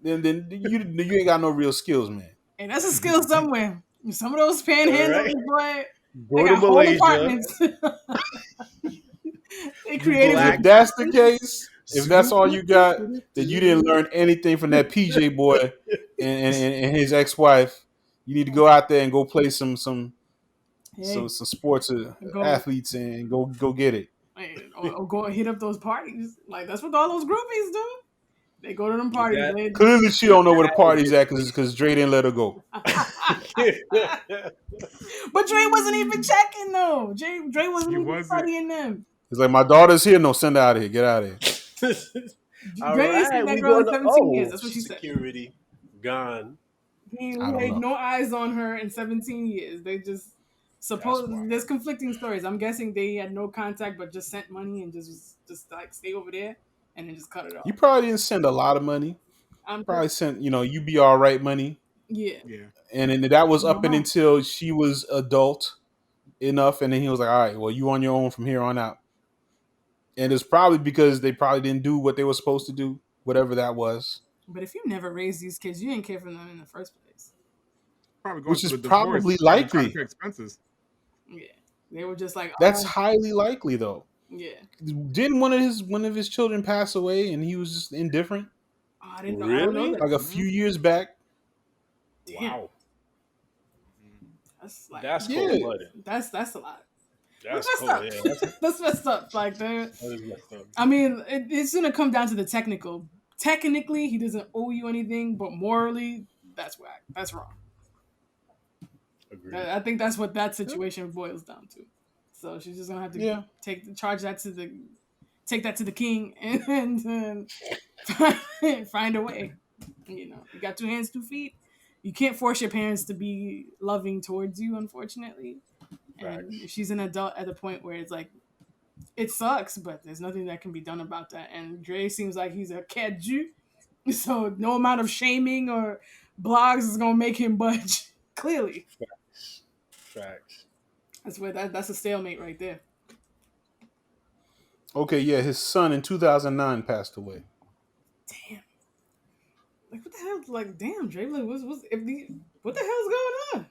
Then you ain't got no real skills, man. And that's a skill somewhere. Some of those All right. panhandlers, boy, they Go to got whole Malaysia. apartments. They You creative black. If that's the case, if that's all you got, Swoop. then you didn't learn anything from that PJ boy and his ex-wife. You need to go out there and go play some Hey, sports go athletes and go get it. or go and hit up those parties. Like that's what all those groupies do. They go to them You parties. got Clearly, she don't know where the party's at because Dre didn't let her go. But Dre wasn't even checking though. Dre wasn't he even wasn't. studying them. He's like, my daughter's here. No, send her out of here. Get out of here. All Dre ain't seen right, that we girl going in to 17 years. That's what she said. security gone. I He don't laid know. no eyes on her in 17 years. They just That's suppose wild. there's conflicting stories. I'm guessing they had no contact, but just sent money and just like stay over there and then just cut it He off. probably didn't send a lot of money. I'm Probably sent, you be all right money. yeah. Yeah. And then that was No up and more. until she was adult enough. And then he was like, all right, well, you on your own from here on out. And it's probably because they probably didn't do what they were supposed to do, whatever that was, But if you never raised these kids, you didn't care for them in the first place. Probably going which is through a divorce. probably Probably trying to likely. pay expenses. Yeah. They were just like, That's oh, highly likely, though. yeah. Didn't one of his children pass away and he was just indifferent Oh, I didn't know. I don't know Really? that. like a few years back? Damn. Wow. That's like That's cold Yeah. blooded. that's a lot. That's That's messed cold. up. Yeah, that's, That's messed up. Like that is messed up. I mean, it's gonna come down to the technical. Technically, he doesn't owe you anything, but morally, that's whack. That's wrong. Agreed. I think that's what that situation boils down to. So she's just gonna have to Yeah. take that to the king and find a way. You know, you got two hands, 2 feet. You can't force your parents to be loving towards you, unfortunately. And Facts. she's an adult at the point where it's like it sucks, but there's nothing that can be done about that. And Dre seems like he's a kaju, so no amount of shaming or blogs is gonna make him budge. Clearly, Facts. Facts. that's a stalemate right there. Okay, yeah, his son in 2009 passed away. Damn, like what the hell? Like damn, Dre, like what the hell's going on?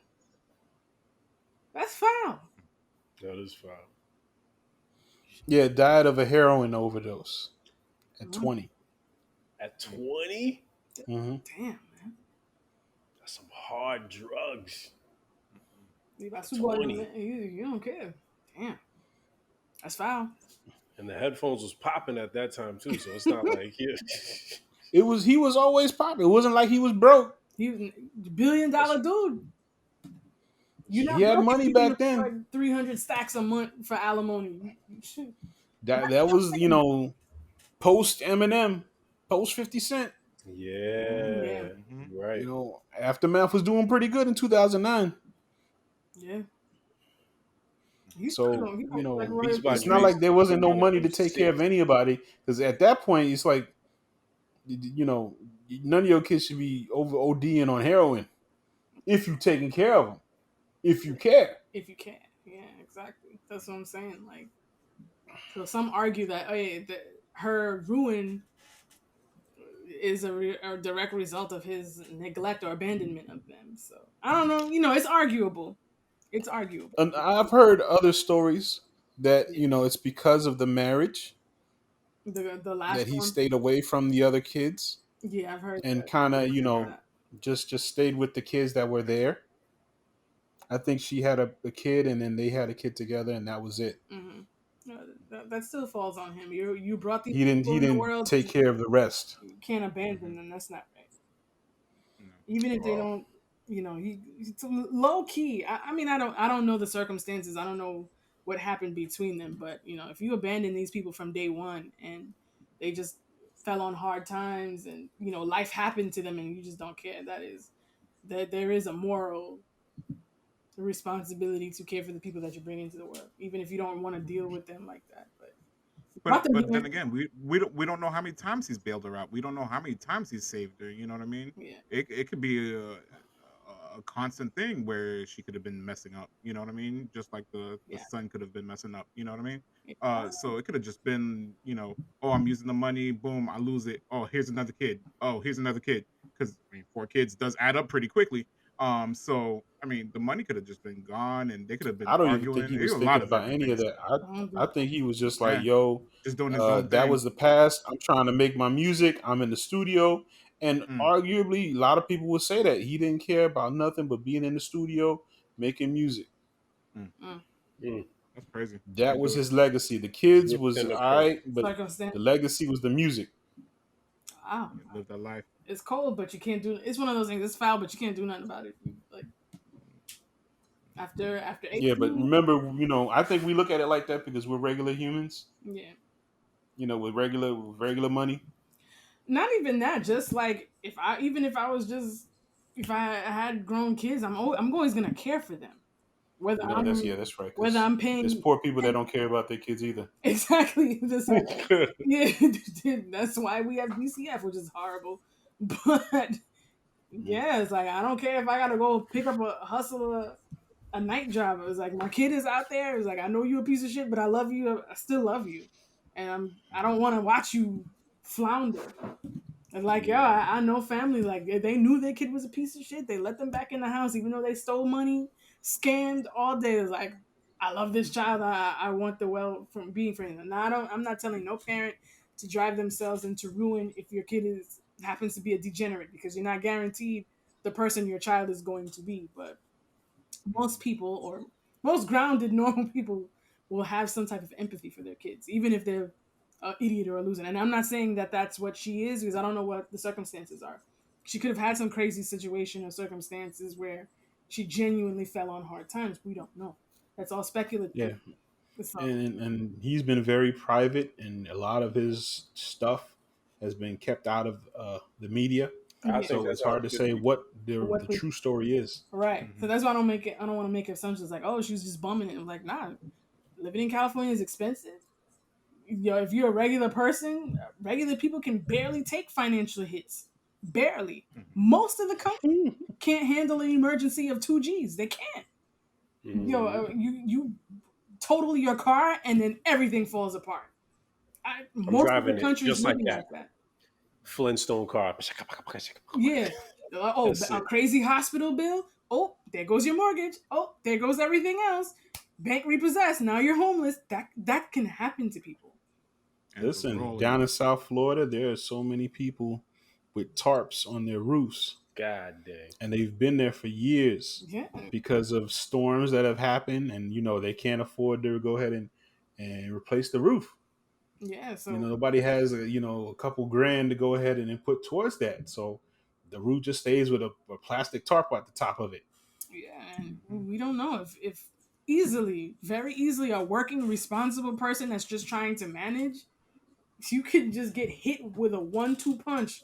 That's foul. That is foul. Yeah, died of a heroin overdose at 20. At 20, Mm-hmm. Damn, man. that's some hard drugs. You about 20. you don't care. Damn, that's foul. And the headphones was popping at that time too, so it's not like He was always popular. It wasn't like he was broke. He was $1 billion dude. You're He not had broke if money you can back then. afford 300 stacks a month for alimony. That was, post Eminem, post 50 Cent. yeah, Mm-hmm. right. Aftermath was doing pretty good in 2009. Yeah. He's So, probably gonna collect Beats by it's not Dre. royalties. like there wasn't no money to take care Sick. of anybody. Because at that point, it's like, none of your kids should be over ODing on heroin if you're taking care of them, if you care. If you can. Yeah, exactly. That's what I'm saying. Like, so some argue that, that her ruin is a direct result of his neglect or abandonment of them. So I don't know. It's arguable. It's arguable. And I've heard other stories that, Yeah. it's because of the marriage The that last he one. stayed away from the other kids Yeah, I've heard and that. kind of, That. just stayed with the kids that were there. I think she had a kid and then they had a kid together and that was it. Mm-hmm. No, that still falls on him. You brought these He didn't people he in the didn't world. take care of the rest. You can't abandon Mm-hmm. them. That's not right. No. Even if they Wow. don't, he's low key. I mean, I don't know the circumstances. I don't know what happened between them. But if you abandon these people from day one and they just fell on hard times and life happened to them and you just don't care, that there is a moral responsibility to care for the people that you bring into the world, even if you don't want to deal with them like that. But brought them But here. then again, we don't know how many times he's bailed her out. We don't know how many times he's saved her. You know what I mean? Yeah. It could be a constant thing where she could have been messing up. You know what I mean? Just like the Yeah. son could have been messing up. You know what I mean? Yeah. So it could have just been, oh, I'm using the money, boom, I lose it. Oh, here's another kid. Oh, here's another kid. Because 4 kids does add up pretty quickly. So I mean, the money could have just been gone, and they could have been I don't even arguing. think he There was were a thinking lot of about different any of things. that. I think he was just like, Yeah, yo, just doing his own that thing. was the past. I'm trying to make my music. I'm in the studio. And Mm, arguably, a lot of people would say that he didn't care about nothing but being in the studio, making music. mm. Mm. That's crazy. That Can't was do it. his legacy. The kids Good was all Democrat. right, but Circumstance. the legacy was the music. Wow. Live that life. It's cold, but you can't do. It's one of those things. It's foul, but you can't do nothing about it. Like After Yeah, but 18, remember, I think we look at it like that because we're regular humans. yeah. With regular money. Not even that. Just like if I was just if I had grown kids, I'm always gonna care for them. Whether No, I'm that's right. whether Because I'm there's paying poor people that don't care about their kids either. exactly just like yeah, that's why we have DCF, which is horrible. But yeah, it's like I don't care if I gotta go pick up a night job. It was like my kid is out there. It was like I know you're a piece of shit, but I love you. I still love you, and I don't want to watch you flounder. And like, yo, Yeah. I know family. Like they knew their kid was a piece of shit. They let them back in the house, even though they stole money, scammed all day. It's like I love this child. I want the well from being for him. Now I'm not telling no parent to drive themselves into ruin if your kid happens to be a degenerate because you're not guaranteed the person your child is going to be. But most people or most grounded normal people will have some type of empathy for their kids even if they're an idiot or a loser. And I'm not saying that that's what she is because I don't know what the circumstances are. She could have had some crazy situation or circumstances where she genuinely fell on hard times. We don't know. That's all speculative. Yeah, So and he's been very private, and a lot of his stuff has been kept out of the media. I yeah, think So that's it's how hard it's to good to say be. what the what the true story is. right. So Mhm. that's why I don't want to make assumptions like, oh, she was just bumming it. I'm like, nah, living in California is expensive. If you're a regular person, regular people can barely take financial hits. Barely. Mhm. Most of the country can't handle an emergency of 2 Gs. They can't. Mhm. You total your car and then everything falls apart. I'm Most of the driving it country is just like living that. like that. Flintstone car. Yeah. Oh, That's a it. crazy hospital bill. Oh, there goes your mortgage. Oh, there goes everything else. Bank repossessed. Now you're homeless. That can happen to people. And the Listen, rolling. down in South Florida, there are so many people with tarps on their roofs, God dang. and they've been there for years Yeah. because of storms that have happened, and they can't afford to go ahead and replace the roof. Yeah. So Nobody has a couple grand to go ahead and then put towards that, so the roof just stays with a plastic tarp at the top of it. yeah, and Mhm. we don't know if easily, very easily, a working responsible person that's just trying to manage, you could just get hit with a 1-2 punch,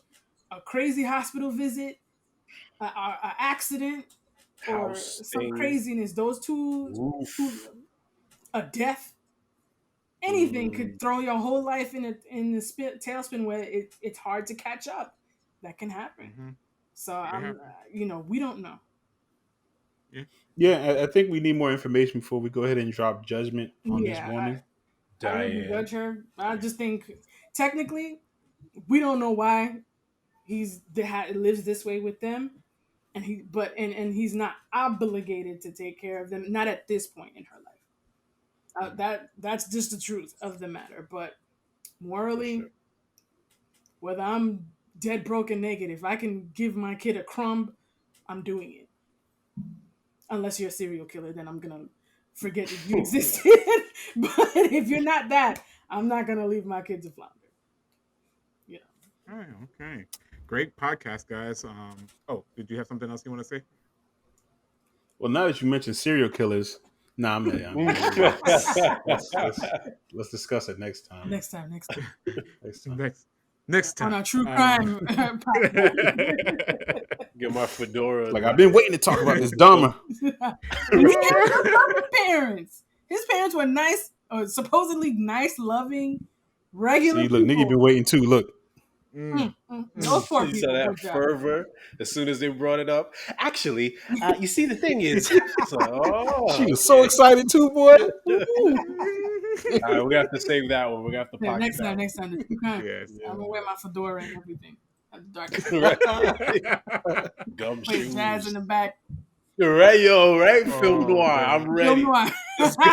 a crazy hospital visit, a accident, or House some thing, craziness. Those two, roof. a death, anything could Mm, throw your whole life in the tailspin where it's hard to catch up. That can happen. Mhm. So It happened. we don't know. Yeah. Yeah, I think we need more information before we go ahead and drop judgment on this Yeah, woman. I wouldn't Diane. judge her. I just think technically we don't know why lives this way with them, and and he's not obligated to take care of them. Not at this point in her life. That's just the truth of the matter. But For sure. morally, whether I'm dead broke and naked, if I can give my kid a crumb, I'm doing it. Unless you're a serial killer, then I'm gonna forget that you existed. But if you're not that, I'm not gonna leave my kid to flounder. You know. All right. Okay. Great podcast, guys. Oh, did you have something else you want to say? Well, now that you mentioned serial killers, nah, let's discuss it next time. Next time. Next time. Next On time. our true crime podcast. Get my fedora. Like, I've been waiting to talk about this Dahmer. And he had good loving parents. His parents were nice, or supposedly nice, loving, regular See, look, nigga people. been waiting too. Look, Those poor You saw people. that Good job. fervor as soon as they brought it up. Actually, you see, the thing is, so, she was so excited too, boy. Woo-hoo. All right, we're gonna have to save that one. We're gonna have to Yeah, pocket next that time, the true crime. Yes. I'm gonna wear my fedora and everything. At the dark. one. Right. Play jazz in Gumshoes. the back. Right, yo, right? Film Oh, noir. man. I'm ready. Film noir. Let's go.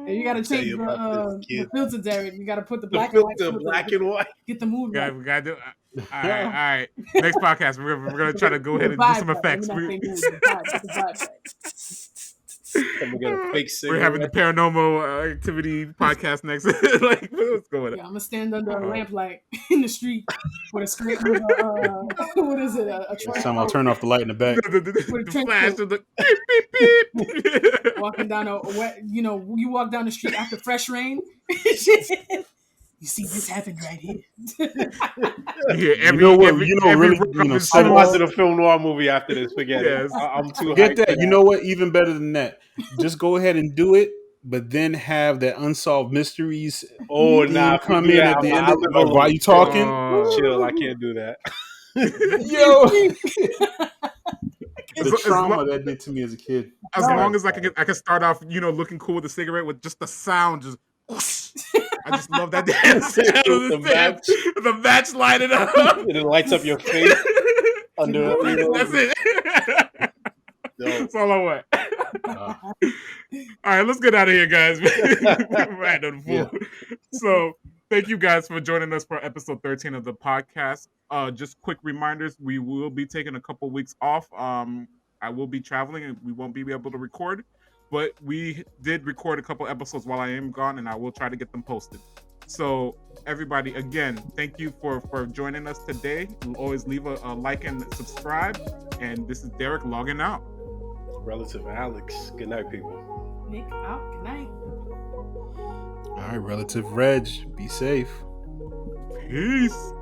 And you gotta Tell change you about this the kid. filter, Derek. You gotta put the The black and white filter, filter. black and white. Get the mood right. We gotta do. All right. Next podcast, we're gonna try to go ahead The and do some vibe right. Let me effects. not say mood. The vibe right. Come and get a fake We're having the cigarette. paranormal activity podcast next. Like, what's going on? Yeah, I'm gonna stand under a lamplight in the street with a screen with a what is it? A Next trench time I'll coat turn off the light in the back. with a The trench flash coat. of the beep beep beep. Walking down a wet, you walk down the street after fresh rain. You see, this happened right here. You hear every really, rock of his I'm seven- watching shoes. a film noir movie after this. Forget Yes. it. I'm too Forget hyped that. for You know what? Even better than that. Just go ahead and do it, but then have that unsolved mysteries Oh, theme nah, if you come do in that, at the end I of live like, while alone. you talking. Chill, I can't do that. Yo, As, the as, trauma lo- that did to me as a kid. as No. long as I can start off, looking cool with a cigarette with just the sound, just. Whoosh. I just love that damn sound of The match. the match lighting up. And it lights up your face under, That's it. Yo. That's all I want. Uh, All right, let's get out of here, guys. Right on the Yeah. floor. So, thank you guys for joining us for episode 13 of the podcast. Just quick reminders: we will be taking a couple weeks off. I will be traveling, and we won't be able to record. But we did record a couple episodes while I am gone, and I will try to get them posted. So, everybody, again, thank you for joining us today. Always leave a like and subscribe. And this is Derek logging out. Relative Alex. Good night, people. Nick out. Good night. all right, relative Reg, be safe. Peace.